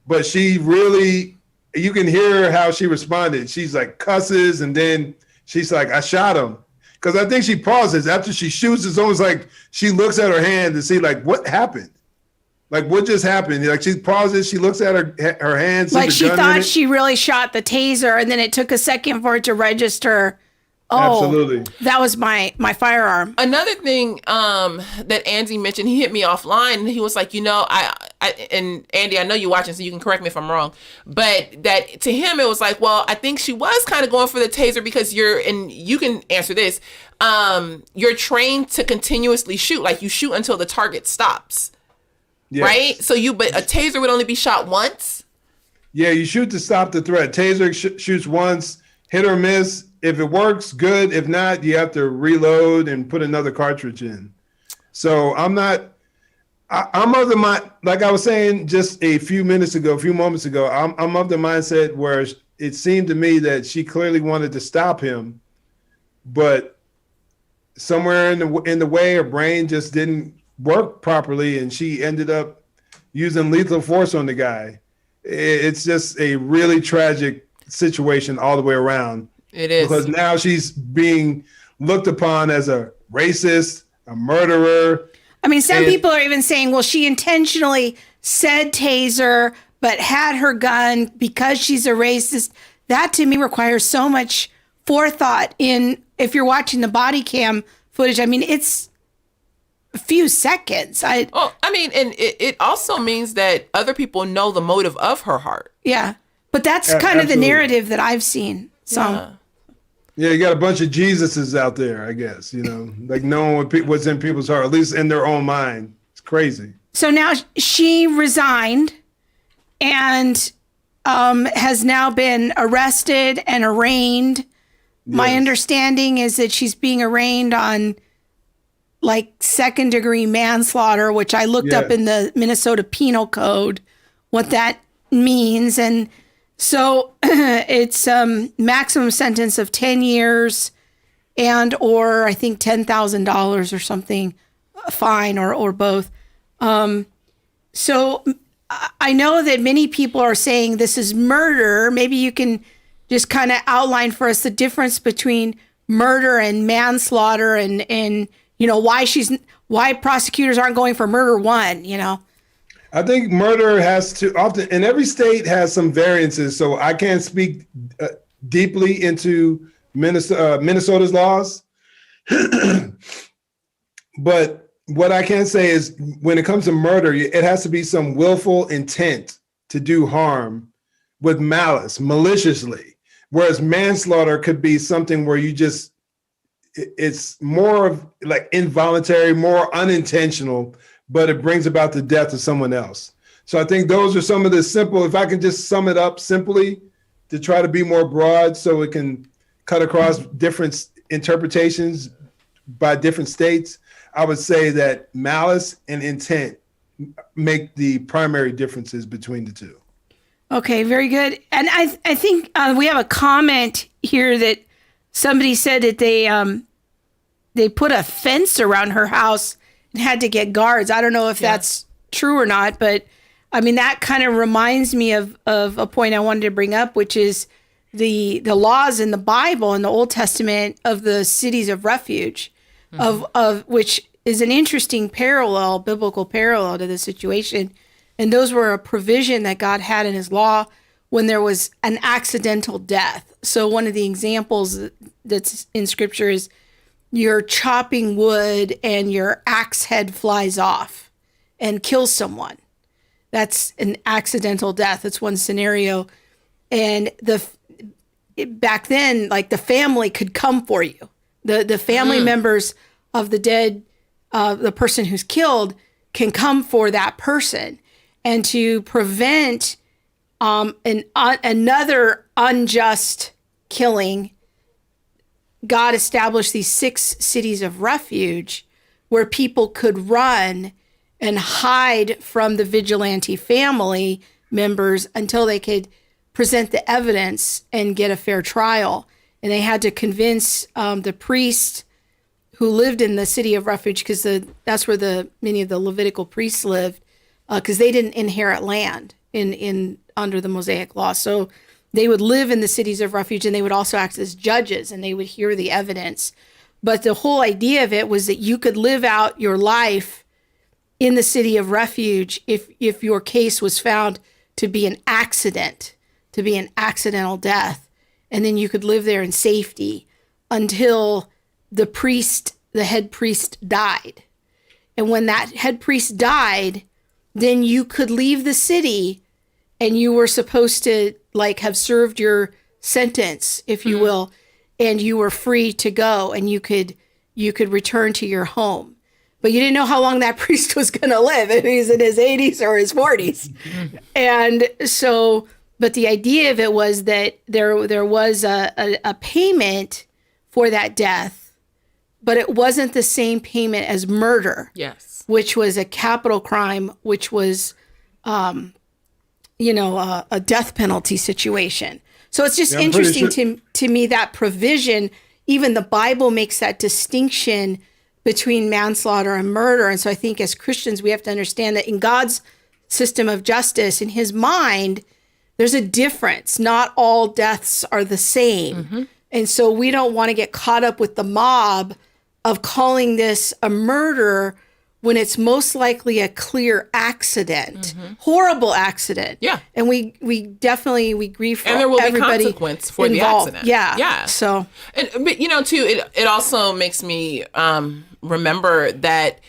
But she really, you can hear how she responded. She's like cusses, and then she's like, I shot him. Because I think she pauses after she shoots. It's almost like she looks at her hand to see, like, what happened? Like, what just happened? Like, she pauses, she looks at her hands. Like, she thought she really shot the taser, and then it took a second for it to register. Oh, absolutely. That was my firearm. Another thing that Andy mentioned, he hit me offline, and he was like, you know, I and Andy, I know you're watching, so you can correct me if I'm wrong, but that to him, it was like, well, I think she was kind of going for the taser because and you can answer this, you're trained to continuously shoot. Like, you shoot until the target stops. Yes. Right? So but a taser would only be shot once? Yeah, you shoot to stop the threat. Taser shoots once, hit or miss. If it works, good. If not, you have to reload and put another cartridge in. So I'm of the mind, like I was saying just a few moments ago, I'm of the mindset where it seemed to me that she clearly wanted to stop him, but somewhere in the way, her brain just didn't work properly, and she ended up using lethal force on the guy. It's just a really tragic situation all the way around. It is. Because now she's being looked upon as a racist, a murderer. I mean, some people are even saying, well, she intentionally said taser, but had her gun because she's a racist. That to me requires so much forethought if you're watching the body cam footage. I mean, it's a few seconds. And it also means that other people know the motive of her heart. Yeah. But that's kind of the narrative that I've seen. So. Yeah, you got a bunch of Jesuses out there, I guess, like knowing what's in people's heart, at least in their own mind. It's crazy. So now she resigned and has now been arrested and arraigned. Yes. My understanding is that she's being arraigned on like second-degree manslaughter, which I looked up in the Minnesota Penal Code, what that means. And so it's maximum sentence of 10 years or I think $10,000 or something, fine or both. So I know that many people are saying this is murder. Maybe you can just kind of outline for us the difference between murder and manslaughter and why prosecutors aren't going for murder one. I think murder has to often, and every state has some variances. So I can't speak deeply into Minnesota's laws. But what I can say is when it comes to murder, it has to be some willful intent to do harm with malice, maliciously. Whereas manslaughter could be something where it's more of like involuntary, more unintentional, but it brings about the death of someone else. So I think those are some of the simple, if I can just sum it up simply to try to be more broad so it can cut across different interpretations by different states, I would say that malice and intent make the primary differences between the two. Okay, very good. And I think we have a comment here that somebody said that they put a fence around her house and had to get guards. I don't know if that's true or not, but I mean, that kind of reminds me of a point I wanted to bring up, which is the laws in the Bible, in the Old Testament, of the cities of refuge, of which is an interesting biblical parallel to the situation. And those were a provision that God had in his law when there was an accidental death. So one of the examples that's in scripture is you're chopping wood and your axe head flies off and kills someone. That's an accidental death. That's one scenario. And back then, like, the family could come for you. The family members of the dead, the person who's killed, can come for that person. And to prevent another unjust killing, God established these 6 cities of refuge where people could run and hide from the vigilante family members until they could present the evidence and get a fair trial. And they had to convince the priest who lived in the city of refuge, because that's where many of the Levitical priests lived, because they didn't inherit land under the Mosaic law. So they would live in the cities of refuge, and they would also act as judges, and they would hear the evidence. But the whole idea of it was that you could live out your life in the city of refuge if your case was found to be an accident, to be an accidental death. And then you could live there in safety until the head priest died. And when that head priest died, then you could leave the city, and you were supposed to have served your sentence, if you will, and you were free to go, and you could return to your home. But you didn't know how long that priest was going to live, if he's in his 80s or his 40s. And so, but the idea of it was that there was a payment for that death, but it wasn't the same payment as murder. Yes. Which was a capital crime, which was, a death penalty situation. So it's just interesting to me, that provision, even the Bible makes that distinction between manslaughter and murder. And so I think as Christians, we have to understand that in God's system of justice, in his mind, there's a difference. Not all deaths are the same. And so we don't want to get caught up with the mob of calling this a murder when it's most likely a clear accident, horrible accident. Yeah. And we grieve for and there will everybody be consequence for involved. the accident. Yeah. So, but too, it also makes me remember that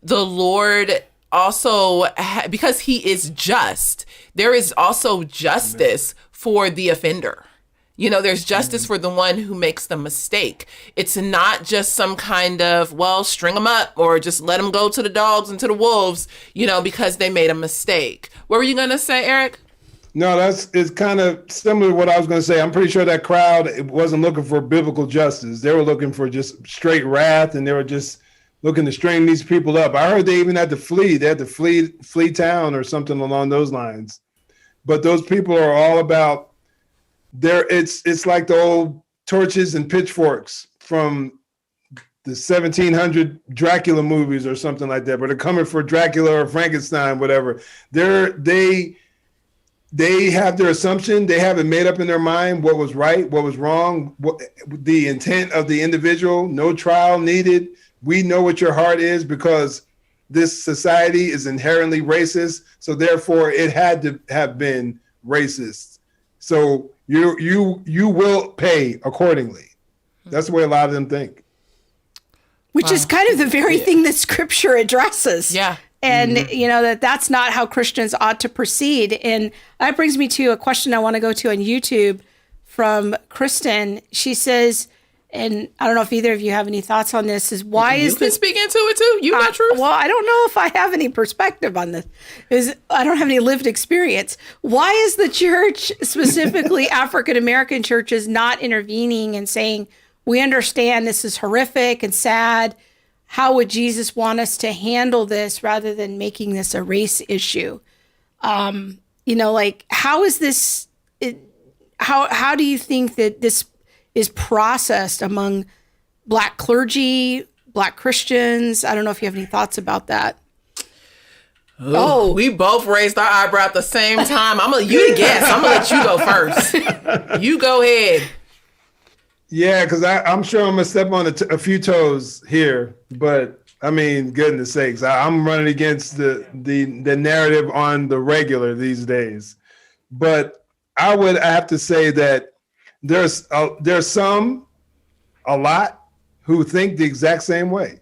the Lord also, because he is just, there is also justice for the offender. There's justice for the one who makes the mistake. It's not just some kind of, string them up or just let them go to the dogs and to the wolves, because they made a mistake. What were you going to say, Eric? No, it's kind of similar to what I was going to say. I'm pretty sure that crowd wasn't looking for biblical justice. They were looking for just straight wrath, and they were just looking to string these people up. I heard they even had to flee. They had to flee town or something along those lines. But those people are all about it's like the old torches and pitchforks from the 1700 Dracula movies or something like that, but they're coming for Dracula or Frankenstein, whatever. They have their assumption. They have it made up in their mind what was right, what was wrong, the intent of the individual. No trial needed. We know what your heart is because this society is inherently racist. So therefore, it had to have been racist. So you will pay accordingly. That's the way a lot of them think. Which is kind of the very thing that Scripture addresses. Yeah. And, that's not how Christians ought to proceed. And that brings me to a question I want to go to on YouTube from Kristen. She says, and I don't know if either of you have any thoughts on this, is why you can speak into it too. You got truth. Well, I don't know if I have any perspective on this. I don't have any lived experience. Why is the church, specifically African-American churches, not intervening and saying, we understand this is horrific and sad. How would Jesus want us to handle this rather than making this a race issue? How is this, how do you think that this is processed among Black clergy, Black Christians? I don't know if you have any thoughts about that. Oh, we both raised our eyebrow at the same time. You the guest. I'm gonna let you go first. You go ahead. Yeah, because I'm sure I'm gonna step on a few toes here, but I mean, goodness sakes, I'm running against the narrative on the regular these days. But I have to say that there's some, a lot, who think the exact same way.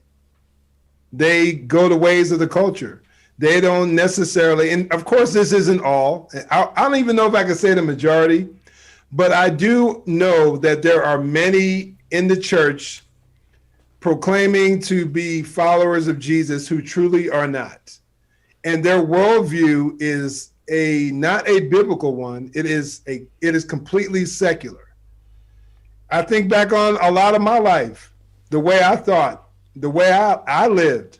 They go the ways of the culture. They don't necessarily, and of course this isn't all. I don't even know if I can say the majority, but I do know that there are many in the church proclaiming to be followers of Jesus who truly are not. And their worldview is not a biblical one. It is completely secular. I think back on a lot of my life, the way I thought, the way I lived.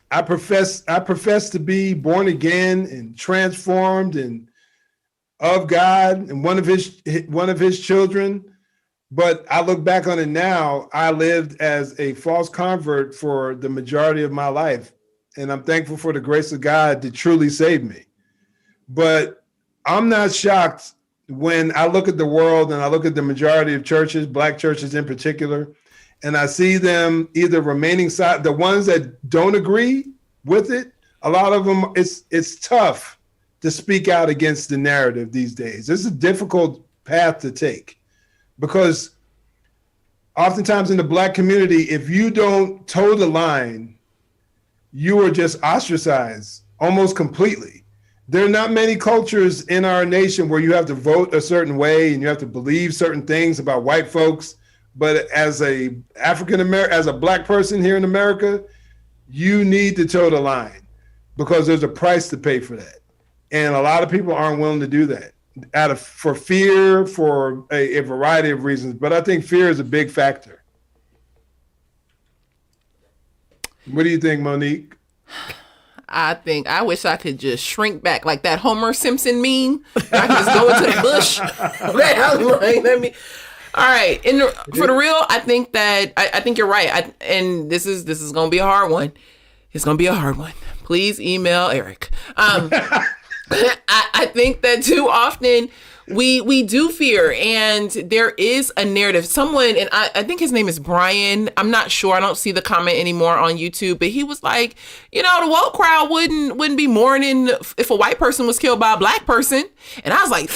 I profess to be born again and transformed and of God and one of his children. But I look back on it now, I lived as a false convert for the majority of my life. And I'm thankful for the grace of God to truly save me. But I'm not shocked when I look at the world and I look at the majority of churches, Black churches in particular, and I see them either remaining silent, the ones that don't agree with it, a lot of them, it's tough to speak out against the narrative these days. It's a difficult path to take because oftentimes in the Black community, if you don't toe the line, you are just ostracized almost completely. There are not many cultures in our nation where you have to vote a certain way and you have to believe certain things about white folks. But as a as a Black person here in America, you need to toe the line because there's a price to pay for that. And a lot of people aren't willing to do that for fear, for a variety of reasons. But I think fear is a big factor. What do you think, Monique? I wish I could just shrink back like that Homer Simpson meme. I could just go into the bush. All right. For the real, I think that I think you're right. And this is going to be a hard one. It's going to be a hard one. Please email Eric. I think that too often we do fear, and there is a narrative. Someone, and I think his name is Brian. I'm not sure. I don't see the comment anymore on YouTube, but he was like, the woke crowd wouldn't be mourning if a white person was killed by a black person. And I was like,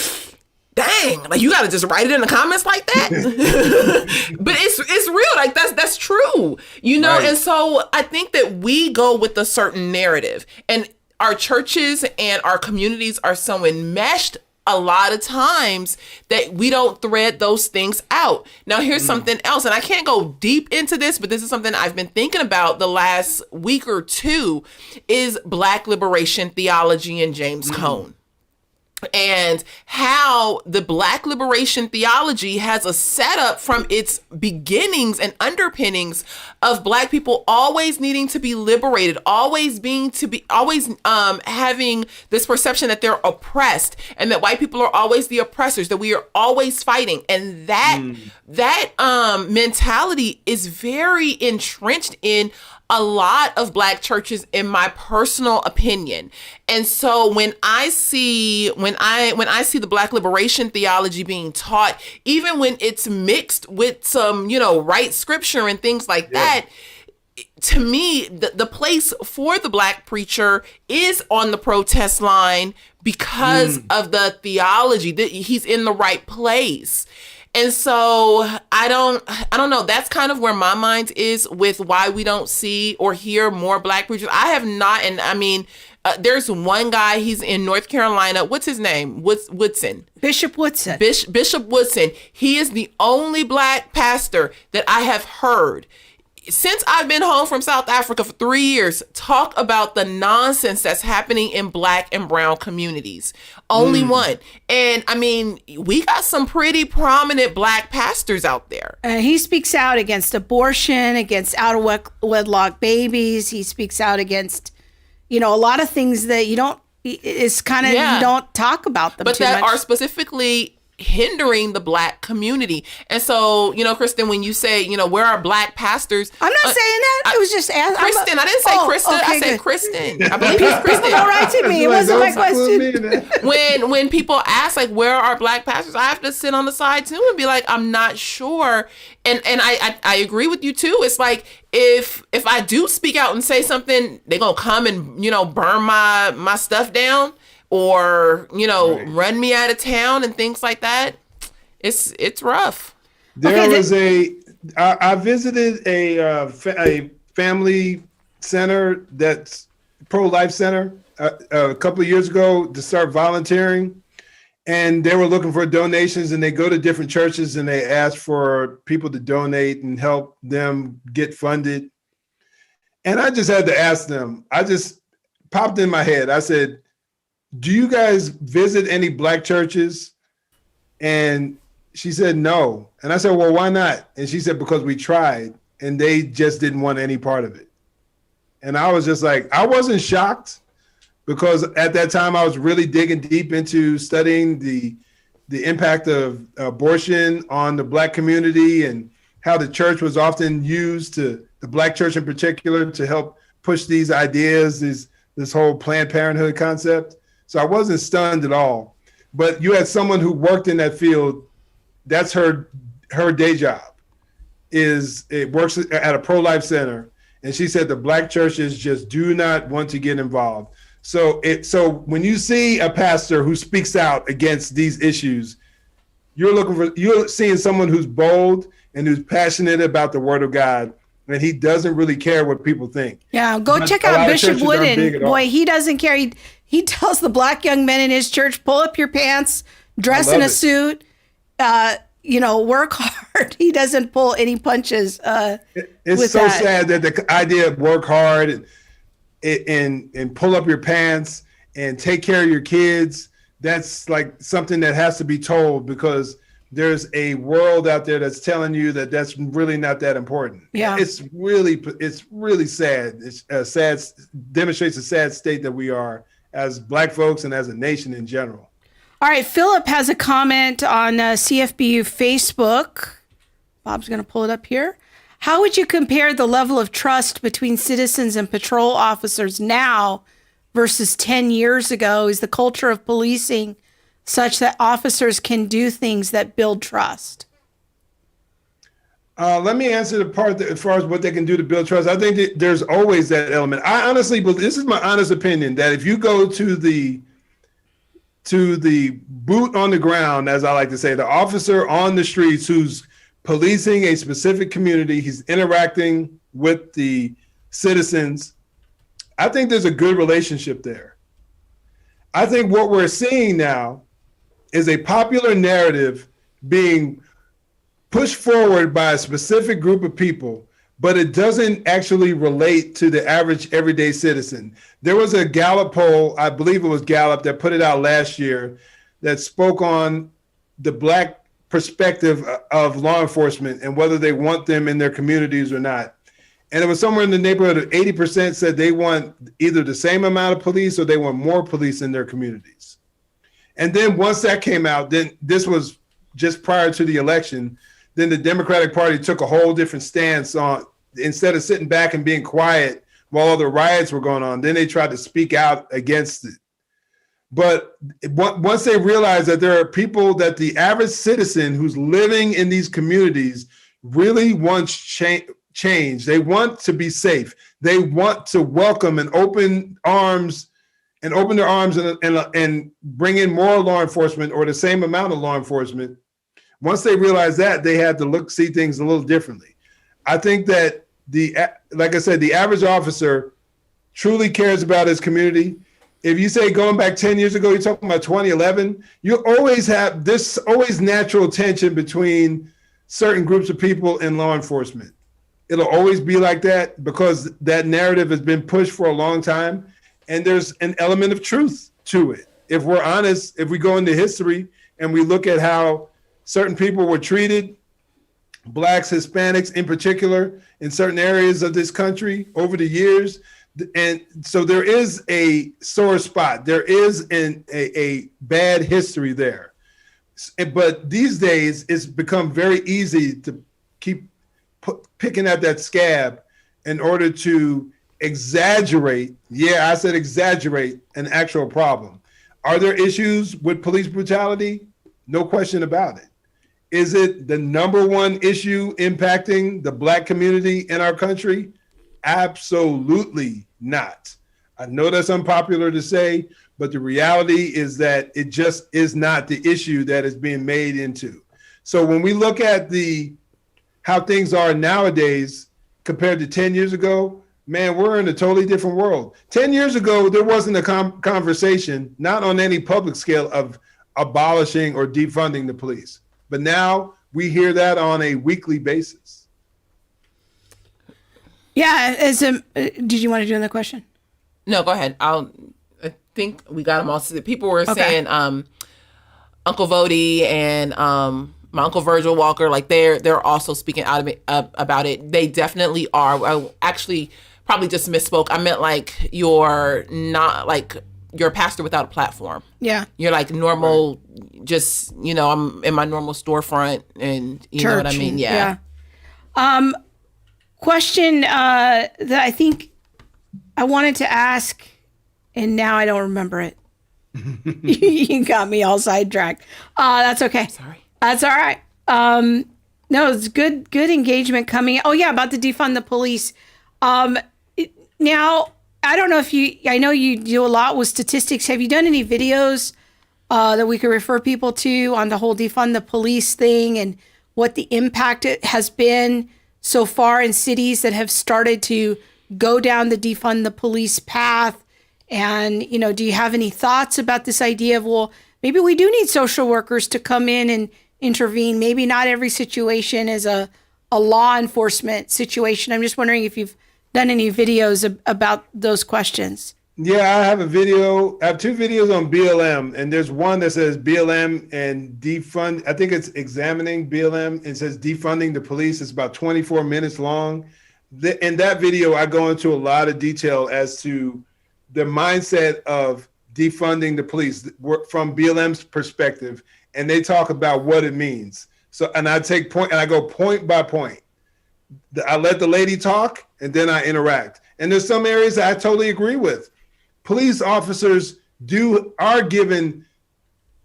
dang, like you got to just write it in the comments like that. But it's real. Like that's true, Right. And so I think that we go with a certain narrative, and our churches and our communities are so enmeshed a lot of times that we don't thread those things out. Now, here's something else, and I can't go deep into this, but this is something I've been thinking about the last week or two, is Black liberation theology and James Cone. And how the Black liberation theology has a setup from its beginnings and underpinnings of Black people always needing to be liberated, always having this perception that they're oppressed and that white people are always the oppressors, that we are always fighting. And that mentality is very entrenched in a lot of Black churches, in my personal opinion. And so when I see the Black liberation theology being taught, even when it's mixed with some, right scripture and things like that, to me, the place for the Black preacher is on the protest line because of the theology. That he's in the right place. And so I don't know. That's kind of where my mind is with why we don't see or hear more Black preachers. I have not. And I mean, there's one guy, he's in North Carolina. What's his name? Woodson. Bishop Woodson. Bishop Woodson. He is the only Black pastor that I have heard since I've been home from South Africa for 3 years, talk about the nonsense that's happening in Black and brown communities. Only one. And I mean, we got some pretty prominent Black pastors out there. He speaks out against abortion, against out of wedlock babies. He speaks out against, a lot of things that you don't, it's kind of, you don't talk about them but too that much. Are specifically hindering the Black community. And so, Kristen, when you say, where are Black pastors? I'm not saying that. It was just Kristen. I didn't say Krista. Okay, I said Kristen. I believe it's Kristen. People don't write to me. It wasn't my question. When people ask, like, where are Black pastors? I have to sit on the side too and be like, I'm not sure. And I agree with you too. It's like, if I do speak out and say something, they're going to come and, burn my stuff down. Or, run me out of town and things like that. It's rough. There was I visited a family center that's pro-life center a couple of years ago to start volunteering. And they were looking for donations, and they go to different churches and they ask for people to donate and help them get funded. And I just had to ask them, I just popped in my head. I said, do you guys visit any Black churches? And she said, no. And I said, well, why not? And she said, because we tried and they just didn't want any part of it. And I was just like, I wasn't shocked, because at that time I was really digging deep into studying the impact of abortion on the Black community and how the church was often used, the Black church in particular, to help push these ideas, this whole Planned Parenthood concept. So I wasn't stunned at all. But you had someone who worked in that field. That's her day job. It works at a pro-life center. And she said the Black churches just do not want to get involved. So when you see a pastor who speaks out against these issues, you're seeing someone who's bold and who's passionate about the Word of God. And he doesn't really care what people think. Yeah, go check out Bishop Wooden. Boy, he doesn't care. He tells the Black young men in his church, pull up your pants, dress in a suit, work hard. He doesn't pull any punches. It's so sad that the idea of work hard and pull up your pants and take care of your kids, that's like something that has to be told, because there's a world out there that's telling you that that's really not that important. Yeah, it's really sad. It's demonstrates a sad state that we are as Black folks and as a nation in general. All right, Philip has a comment on CFBU Facebook. Bob's going to pull it up here. How would you compare the level of trust between citizens and patrol officers now versus 10 years ago? Is the culture of policing such that officers can do things that build trust? Let me answer the part that, as far as what they can do to build trust. I think that there's always that element. I honestly believe, this is my honest opinion, that if you go to the boot on the ground, as I like to say, the officer on the streets who's policing a specific community, he's interacting with the citizens, I think there's a good relationship there. I think what we're seeing now is a popular narrative being pushed forward by a specific group of people, but it doesn't actually relate to the average everyday citizen. There was a Gallup poll, I believe it was Gallup, that put it out last year that spoke on the Black perspective of law enforcement and whether they want them in their communities or not. And it was somewhere in the neighborhood of 80% said they want either the same amount of police or they want more police in their communities. And then once that came out, then this was just prior to the election, then the Democratic Party took a whole different stance on, instead of sitting back and being quiet while all the riots were going on, then they tried to speak out against it. But once they realized that there are people that the average citizen who's living in these communities really wants change. They want to be safe. They want to welcome and open their arms and bring in more law enforcement or the same amount of law enforcement. Once they realized that, they had to see things a little differently. I think that like I said, the average officer truly cares about his community. If you say going back 10 years ago, you're talking about 2011, you always have this natural tension between certain groups of people and law enforcement. It'll always be like that because that narrative has been pushed for a long time. And there's an element of truth to it. If we're honest, if we go into history and we look at how certain people were treated, Blacks, Hispanics in particular, in certain areas of this country over the years. And so there is a sore spot. There is a bad history there. But these days, it's become very easy to keep picking at that scab in order to exaggerate. Yeah, I said exaggerate an actual problem. Are there issues with police brutality? No question about it. Is it the number one issue impacting the Black community in our country? Absolutely not. I know that's unpopular to say, but the reality is that it just is not the issue that is being made into. So when we look at how things are nowadays compared to 10 years ago, man, we're in a totally different world. 10 years ago, there wasn't a conversation, not on any public scale, of abolishing or defunding the police. But now we hear that on a weekly basis. Yeah. Did you want to do another question? No, go ahead. I think we got them all. People were saying Uncle Vody and my Uncle Virgil Walker, like they're also speaking out about it. They definitely are. I actually probably just misspoke. I meant like you're not like you're a pastor without a platform. Yeah. You're like normal, just, I'm in my normal storefront and you know what I mean? Yeah. Question that I think I wanted to ask, and now I don't remember it. You got me all sidetracked. That's okay. Sorry. That's all right. No, it's good engagement coming. Oh yeah, about the defund the police. Now, I don't know I know you do a lot with statistics. Have you done any videos that we could refer people to on the whole defund the police thing and what the impact it has been so far in cities that have started to go down the defund the police path? And, do you have any thoughts about this idea of, well, maybe we do need social workers to come in and intervene. Maybe not every situation is a law enforcement situation. I'm just wondering if you've done any videos about those questions. Yeah, I have a video. I have two videos on BLM, and there's one that says BLM and defund. I think it's examining BLM. It says defunding the police. It's about 24 minutes long. In that video, I go into a lot of detail as to the mindset of defunding the police from BLM's perspective, and they talk about what it means. So, and I go point by point. I let the lady talk, and then I interact. And there's some areas that I totally agree with. Police officers are given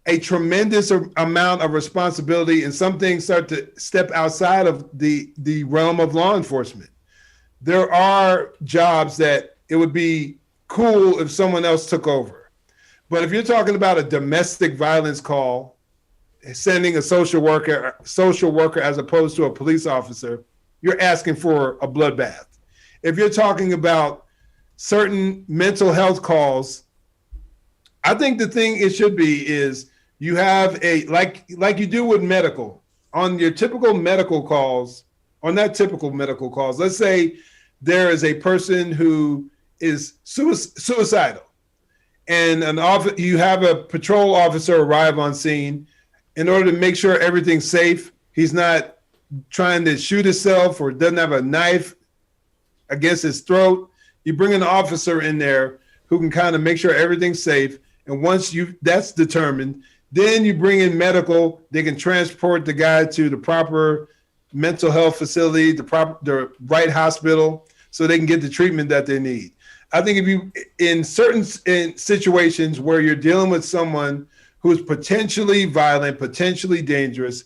a tremendous amount of responsibility, and some things start to step outside of the realm of law enforcement. There are jobs that it would be cool if someone else took over. But if you're talking about a domestic violence call, sending a social worker as opposed to a police officer, you're asking for a bloodbath. If you're talking about certain mental health calls, I think the thing it should be is you have like you do with medical, on your typical medical calls, or not typical medical calls. Let's say there is a person who is suicidal, and you have a patrol officer arrive on scene in order to make sure everything's safe. He's not trying to shoot himself or doesn't have a knife against his throat. You bring an officer in there who can kind of make sure everything's safe. And once that's determined, then you bring in medical. They can transport the guy to the proper mental health facility, the right hospital, so they can get the treatment that they need. I think in certain situations where you're dealing with someone who's potentially violent, potentially dangerous,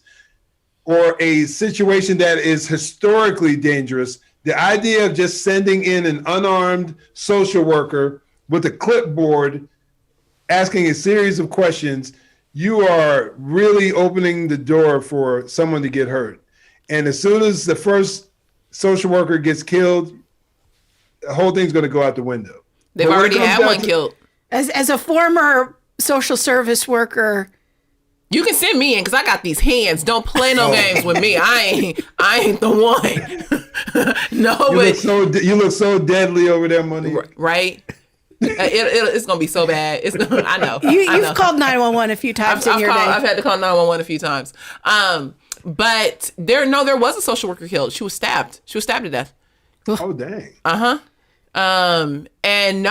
or a situation that is historically dangerous, the idea of just sending in an unarmed social worker with a clipboard asking a series of questions, you are really opening the door for someone to get hurt. And as soon as the first social worker gets killed, the whole thing's going to go out the window. They've already had one killed. As a former social service worker, you can send me in because I got these hands. Don't play no games with me. I ain't the one. No, you look so deadly over there, Monique. Right? It's gonna be so bad. I know. You've called 911 a few times in your day. I've had to call 911 a few times. But there was a social worker killed. She was stabbed. She was stabbed to death. Oh dang. And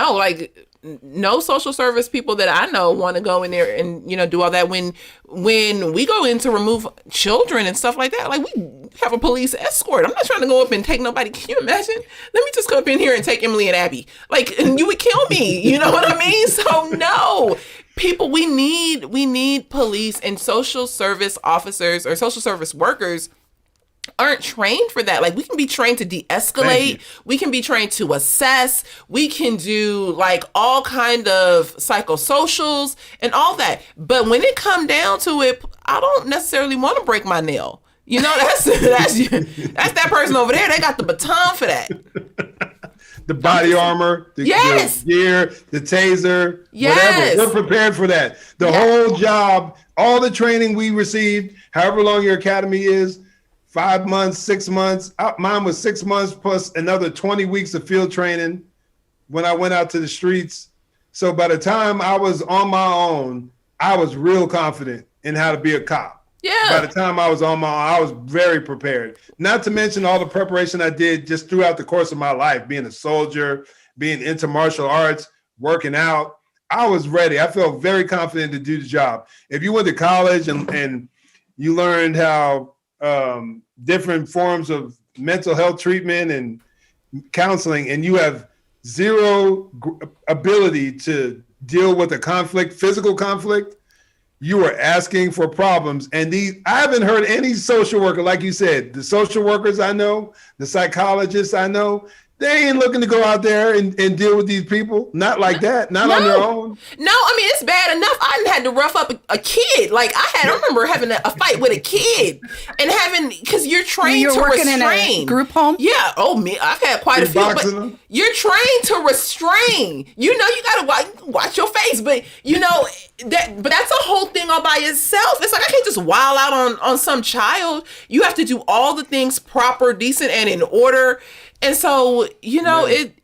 no social service people that I know want to go in there and, do all that. When we go in to remove children and stuff like that, like we have a police escort. I'm not trying to go up and take nobody. Can you imagine? Let me just come up in here and take Emily and Abby. And you would kill me. You know what I mean? So no. People, we need police and social service officers or social service workers aren't trained for that. Like, we can be trained to de-escalate. We can be trained to assess. We can do all kind of psychosocials and all that. But when it come down to it, I don't necessarily want to break my nail. That's that person over there. They got the baton for that. The body armor, the gear, the taser, whatever. We're prepared for that. The whole job, all the training we received, however long your academy is, 5 months, 6 months. Mine was 6 months plus another 20 weeks of field training when I went out to the streets. So by the time I was on my own, I was real confident in how to be a cop. Yeah. By the time I was on my own, I was very prepared. Not to mention all the preparation I did just throughout the course of my life, being a soldier, being into martial arts, working out. I was ready. I felt very confident to do the job. If you went to college and you learned how different forms of mental health treatment and counseling, and you have zero ability to deal with a conflict, physical conflict, you are asking for problems. And I haven't heard any social worker, like you said, the social workers I know, the psychologists I know, they ain't looking to go out there and deal with these people. Not like that. Not on their own. No, I mean, it's bad enough. I didn't had to rough up a kid. I remember having a fight with a kid and because you're trained to restrain. You're working in a group home? Yeah. Oh, me. I've had quite a few. But you're trained to restrain. You got to watch your face. But, but that's a whole thing all by itself. It's I can't just wild out on some child. You have to do all the things proper, decent, and in order. And so, I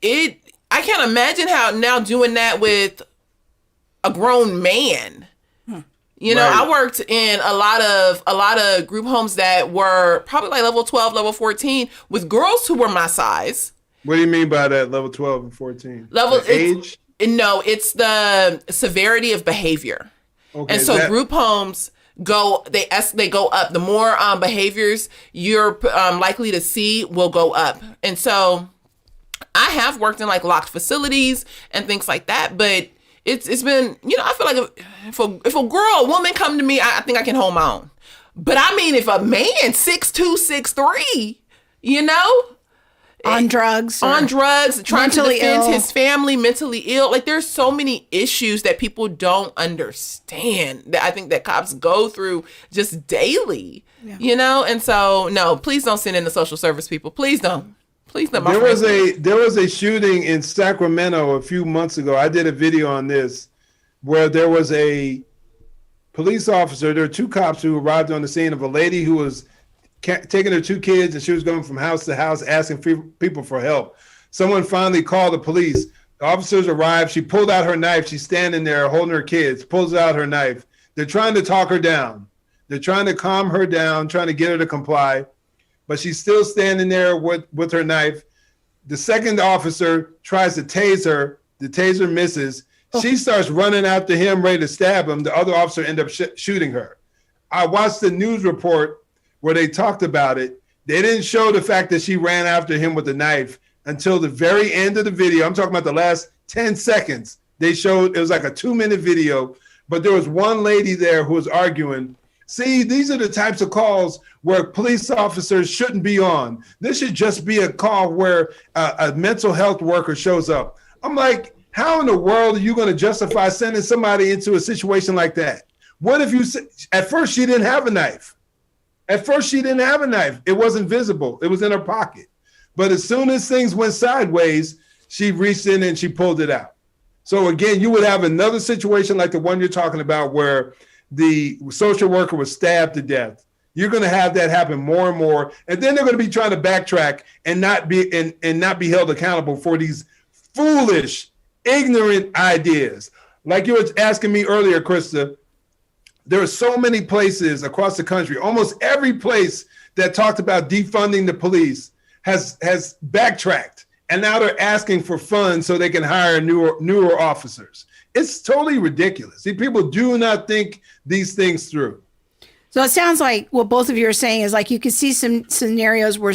can't imagine how now doing that with a grown man. I worked in a lot of group homes that were probably level 12, level 14 with girls who were my size. What do you mean by that, level 12 and 14? Age? No, it's the severity of behavior. Okay, and so group homes go up. The more behaviors you're likely to see will go up. And so I have worked in like locked facilities and things like that, but it's been, I feel like if a woman come to me, I think I can hold my own. But I mean, if a man 6'2", 6'3", on drugs, trying to defend his family, mentally ill. Like, there's so many issues that people don't understand that I think that cops go through just daily, And so, no, please don't send in the social service people. Please don't. Please don't. There was a shooting in Sacramento a few months ago. I did a video on this where there was a police officer. There were two cops who arrived on the scene of a lady who was taking her two kids, and she was going from house to house asking people for help. Someone finally called the police. The officers arrived. She pulled out her knife. She's standing there holding her kids, pulls out her knife. They're trying to talk her down. They're trying to calm her down, trying to get her to comply. But she's still standing there with her knife. The second officer tries to tase her. The taser misses. She starts running after him, ready to stab him. The other officer ended up shooting her. I watched the news report where they talked about it. They didn't show the fact that she ran after him with a knife until the very end of the video. I'm talking about the last 10 seconds. They showed, it was like a 2-minute video, but there was one lady there who was arguing, see, these are the types of calls where police officers shouldn't be on. This should just be a call where a mental health worker shows up. I'm like, how in the world are you going to justify sending somebody into a situation like that? What if at first she didn't have a knife. It wasn't visible. It was in her pocket. But as soon as things went sideways, she reached in and she pulled it out. So again, you would have another situation like the one you're talking about where the social worker was stabbed to death. You're going to have that happen more and more. And then they're going to be trying to backtrack and not be held accountable for these foolish, ignorant ideas. Like you were asking me earlier, Krista, there are so many places across the country, almost every place that talked about defunding the police has backtracked. And now they're asking for funds so they can hire newer officers. It's totally ridiculous. See, people do not think these things through. So it sounds like what both of you are saying is like you can see some scenarios where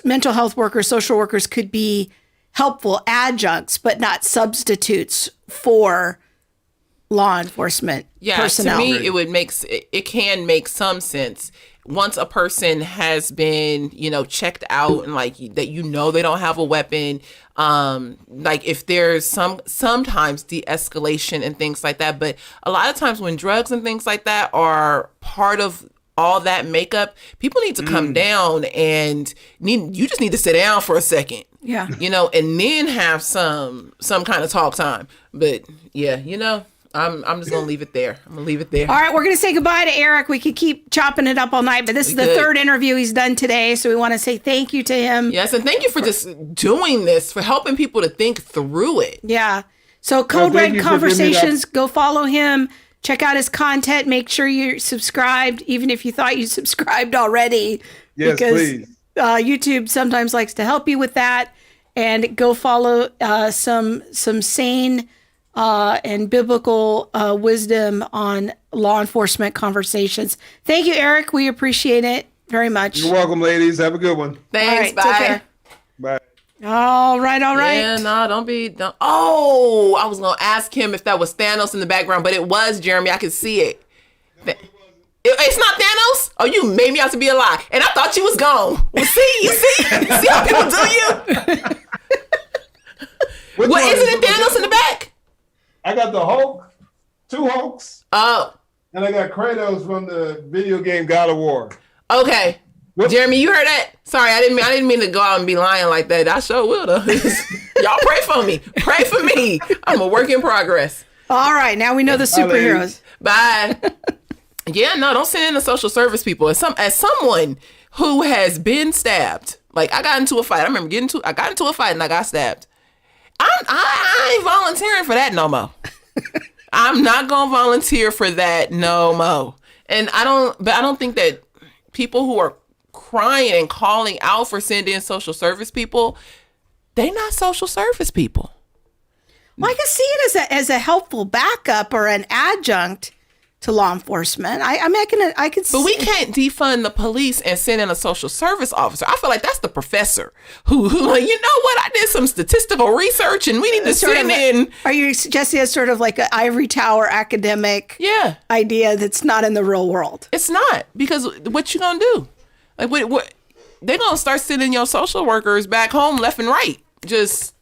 mental health workers, social workers could be helpful adjuncts, but not substitutes for law enforcement personnel. To me, it can make some sense. Once a person has been, checked out and like that, they don't have a weapon, like if there's sometimes de-escalation and things like that. But a lot of times when drugs and things like that are part of all that makeup, people need to come down and you just need to sit down for a second. Yeah. And then have some kind of talk time. But yeah, I'm just going to leave it there. All right, we're going to say goodbye to Eric. We could keep chopping it up all night, but this is the third interview he's done today, so we want to say thank you to him. Yes, and thank you for just doing this, for helping people to think through it. Yeah. So Code Red Conversations, go follow him. Check out his content. Make sure you're subscribed, even if you thought you subscribed already. Yes, because, please. YouTube sometimes likes to help you with that. And go follow some sane and biblical wisdom on law enforcement conversations. Thank you, Eric. We appreciate it very much. You're welcome, ladies. Have a good one. Thanks. Right, bye. Take care. Bye. All right. Yeah, no, don't. Oh, I was going to ask him if that was Thanos in the background, but it was, Jeremy. I could see it. It's not Thanos? Oh, you made me out to be a lie. And I thought you was gone. Well, you see how people do you? Well, isn't it Thanos in the back? I got the Hulk, 2 Hulks. Oh. And I got Kratos from the video game God of War. Okay. Jeremy, you heard that? Sorry, I didn't mean to go out and be lying like that. I sure will though. Y'all pray for me. Pray for me. I'm a work in progress. All right, now we know the superheroes. Bye. Yeah, no, don't send in the social service people. As someone who has been stabbed, like I got into a fight. I remember I got into a fight and I got stabbed. I ain't volunteering for that no more. I'm not gonna volunteer for that no more. And I don't think that people who are crying and calling out for sending in social service people, they not social service people. Well, I can see it as a helpful backup or an adjunct to law enforcement. I can see. But we can't defund the police and send in a social service officer. I feel like that's the professor who like, you know what? I did some statistical research and we need to send in. Are you suggesting it's sort of like an ivory tower academic idea that's not in the real world? It's not, because what you gonna do? Like what they're gonna start sending your social workers back home left and right. Just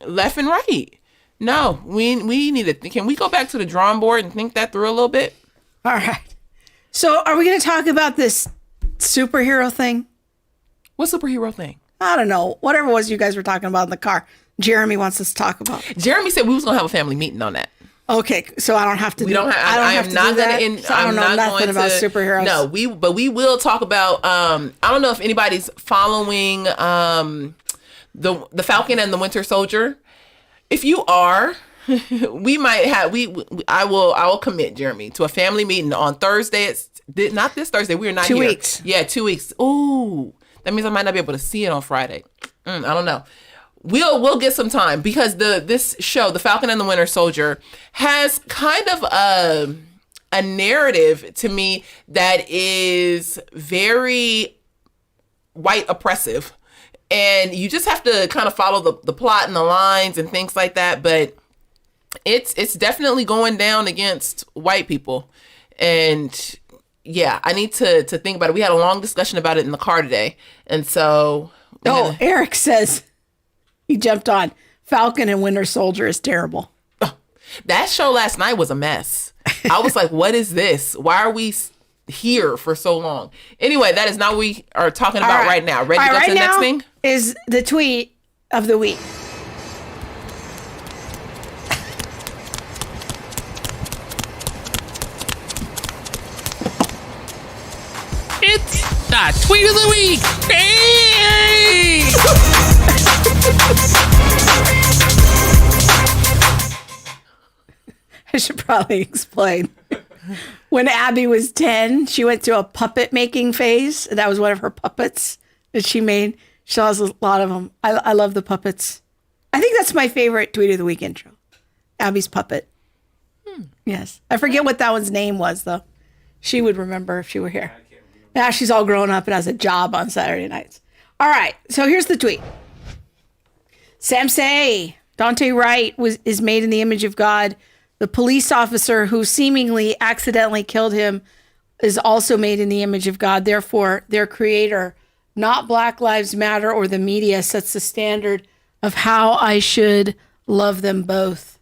left and right. No, we need to. Can we go back to the drawing board and think that through a little bit? All right. So are we going to talk about this superhero thing? What superhero thing? I don't know. Whatever it was you guys were talking about in the car. Jeremy wants us to talk about. Jeremy said we was going to have a family meeting on that. Okay, so I don't have to. We don't have. I am not going to. I don't know nothing about superheroes. No, but we will talk about. I don't know if anybody's following the Falcon and the Winter Soldier. If you are, we might have. I will commit, Jeremy, to a family meeting on Thursday. It's not this Thursday. We are not 2 here. weeks. Yeah, 2 weeks. Ooh, that means I might not be able to see it on Friday. I don't know. We'll get some time, because this show, The Falcon and the Winter Soldier, has kind of a narrative to me that is very white oppressive. And you just have to kind of follow the plot and the lines and things like that. But it's definitely going down against white people. And yeah, I need to think about it. We had a long discussion about it in the car today. And so... Eric says he jumped on Falcon and Winter Soldier is terrible. That show last night was a mess. I was like, what is this? Why are we here for so long? Anyway, that is not what we are talking about right now. Ready to go to the next thing? Is the tweet of the week. It's the tweet of the week. Hey! I should probably explain. When Abby was 10, she went through a puppet making phase. That was one of her puppets that she made. She has a lot of them. I love the puppets. I think that's my favorite tweet of the week intro. Abby's puppet. Yes. I forget what that one's name was, though. She would remember if she were here. Now she's all grown up and has a job on Saturday nights. All right. So here's the tweet. Samsei, Daunte Wright is made in the image of God. The police officer who seemingly accidentally killed him is also made in the image of God. Therefore, their creator, not Black Lives Matter or the media, sets the standard of how I should love them both.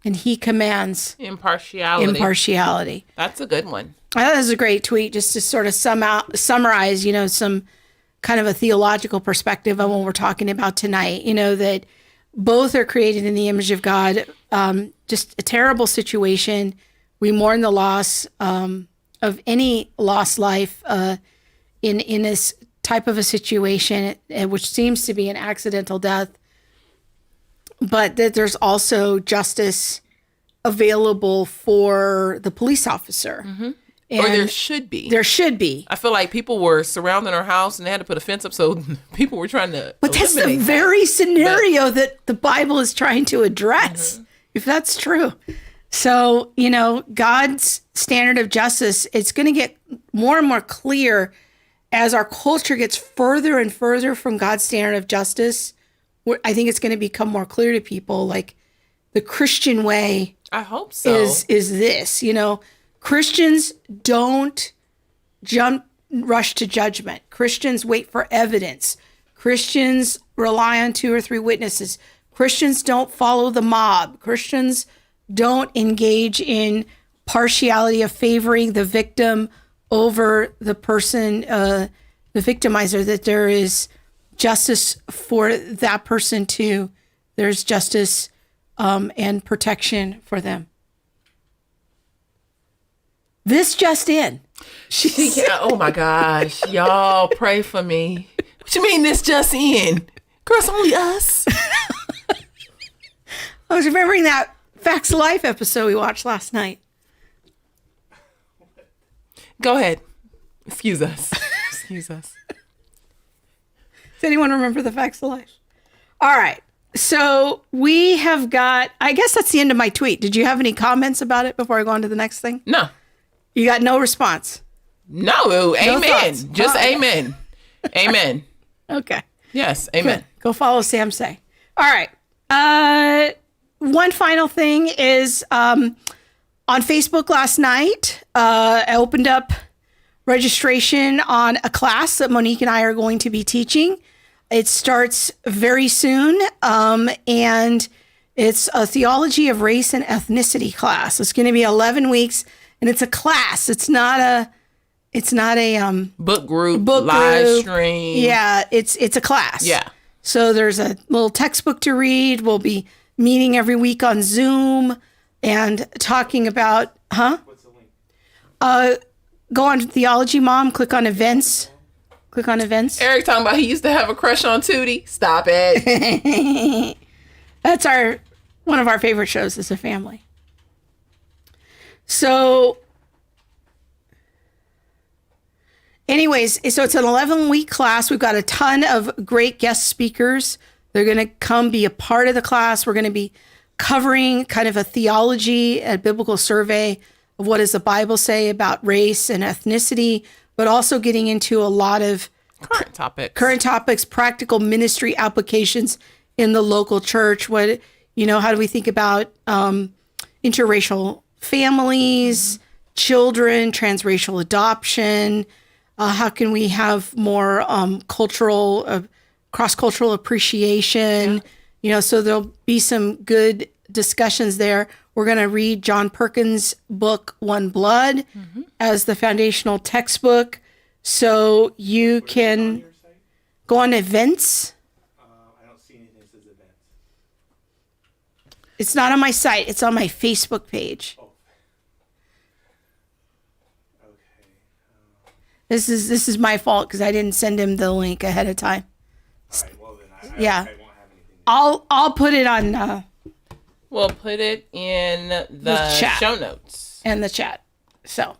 And he commands impartiality. That's a good one. I thought that was a great tweet, just to sort of summarize, some kind of a theological perspective on what we're talking about tonight. That both are created in the image of God. Just a terrible situation. We mourn the loss of any lost life in this type of a situation, which seems to be an accidental death. But that there's also justice available for the police officer. Mm-hmm. Or there should be. There should be. I feel like people were surrounding our house and they had to put a fence up, so people were trying to. But that's the very scenario that the Bible is trying to address, if that's true. So, God's standard of justice, it's going to get more and more clear as our culture gets further and further from God's standard of justice. I think it's going to become more clear to people, like the Christian way. I hope so. Is this, Christians don't rush to judgment. Christians wait for evidence. Christians rely on 2 or 3 witnesses. Christians don't follow the mob. Christians don't engage in partiality of favoring the victim over the person, the victimizer, that there is justice for that person too. There's justice and protection for them. This just in. Oh my gosh. Y'all pray for me. What you mean this just in? Girl, it's only us. I was remembering that Facts of Life episode we watched last night. Go ahead. Excuse us. Excuse us. Does anyone remember the Facts of Life? All right. So we have got, I guess that's the end of my tweet. Did you have any comments about it before I go on to the next thing? No. You got no response? No. Amen. Thoughts? Just amen. Amen. Okay. Yes. Amen. Good. Go follow Sam Say. All right. One final thing is on Facebook last night, I opened up registration on a class that Monique and I are going to be teaching. It starts very soon, and it's a theology of race and ethnicity class. It's going to be 11 weeks, and it's a class. It's not a book group, live stream. Yeah, it's a class. Yeah. So there's a little textbook to read. We'll be meeting every week on Zoom and talking about, What's the link? Go on Theology Mom, click on events. Click on events. Eric talking about he used to have a crush on Tootie. Stop it. That's one of our favorite shows as a family. So anyways, so it's an 11-week class. We've got a ton of great guest speakers. They're going to come be a part of the class. We're going to be covering kind of a theology, a biblical survey of what does the Bible say about race and ethnicity, but also getting into a lot of current topics, practical ministry applications in the local church. How do we think about interracial families, children, transracial adoption? How can we have more cross-cultural appreciation? Yeah. So there'll be some good discussions there. We're going to read John Perkins' book, One Blood, as the foundational textbook. So you can go on events. I don't see anything that says events. It's not on my site. It's on my Facebook page. Oh. Okay. This is my fault because I didn't send him the link ahead of time. All right. Well, then I Yeah. won't have anything. I'll put it on We'll put it in the chat. show notes. and the chat. So, all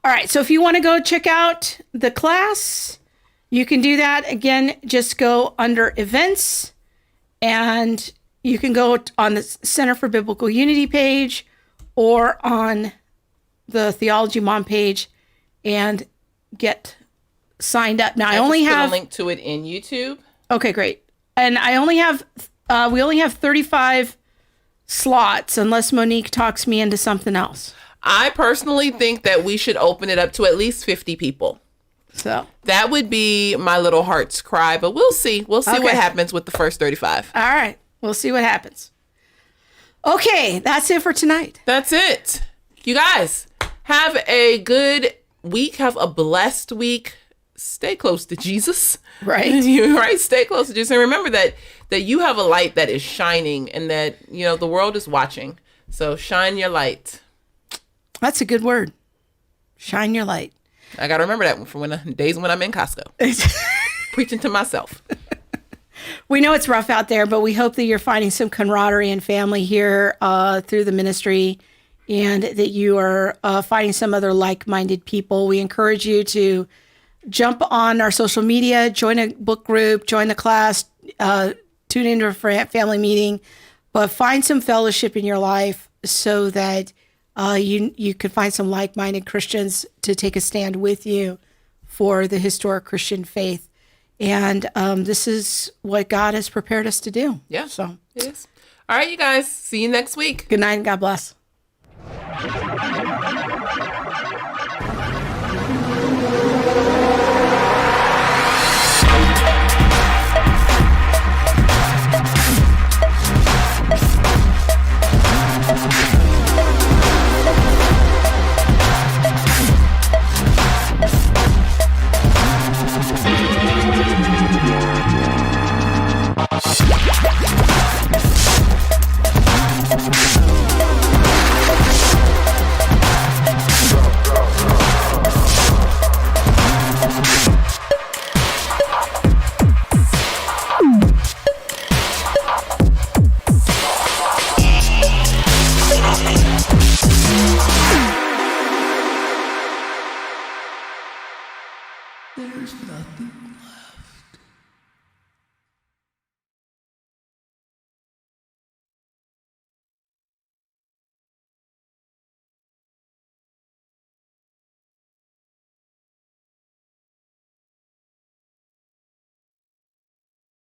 right. So if you want to go check out the class, you can do that. Again, just go under events and you can go on the Center for Biblical Unity page or on the Theology Mom page and get signed up. Now I only have a link to it in YouTube. Okay, great. And I only have we only have 35 slots unless Monique talks me into something else. I personally think that we should open it up to at least 50 people. So that would be my little heart's cry, but we'll see. We'll see what Okay. happens with the first 35. all right, we'll see what happens. Okay, that's it for tonight. That's it. You guys have a good week. Have a blessed week. Stay close to Jesus. Right. Right. Stay close to Jesus. And remember that you have a light that is shining and that, the world is watching. So shine your light. That's a good word. Shine your light. I got to remember that one for days when I'm in Costco. Preaching to myself. We know it's rough out there, but we hope that you're finding some camaraderie and family here through the ministry and that you are finding some other like-minded people. We encourage you to jump on our social media, join a book group, join the class, tune into a family meeting, but find some fellowship in your life so that you could find some like-minded Christians to take a stand with you for the historic Christian faith. And this is what God has prepared us to do. Yeah. So it is. All right, you guys. See you next week. good night and God bless. There's nothing left.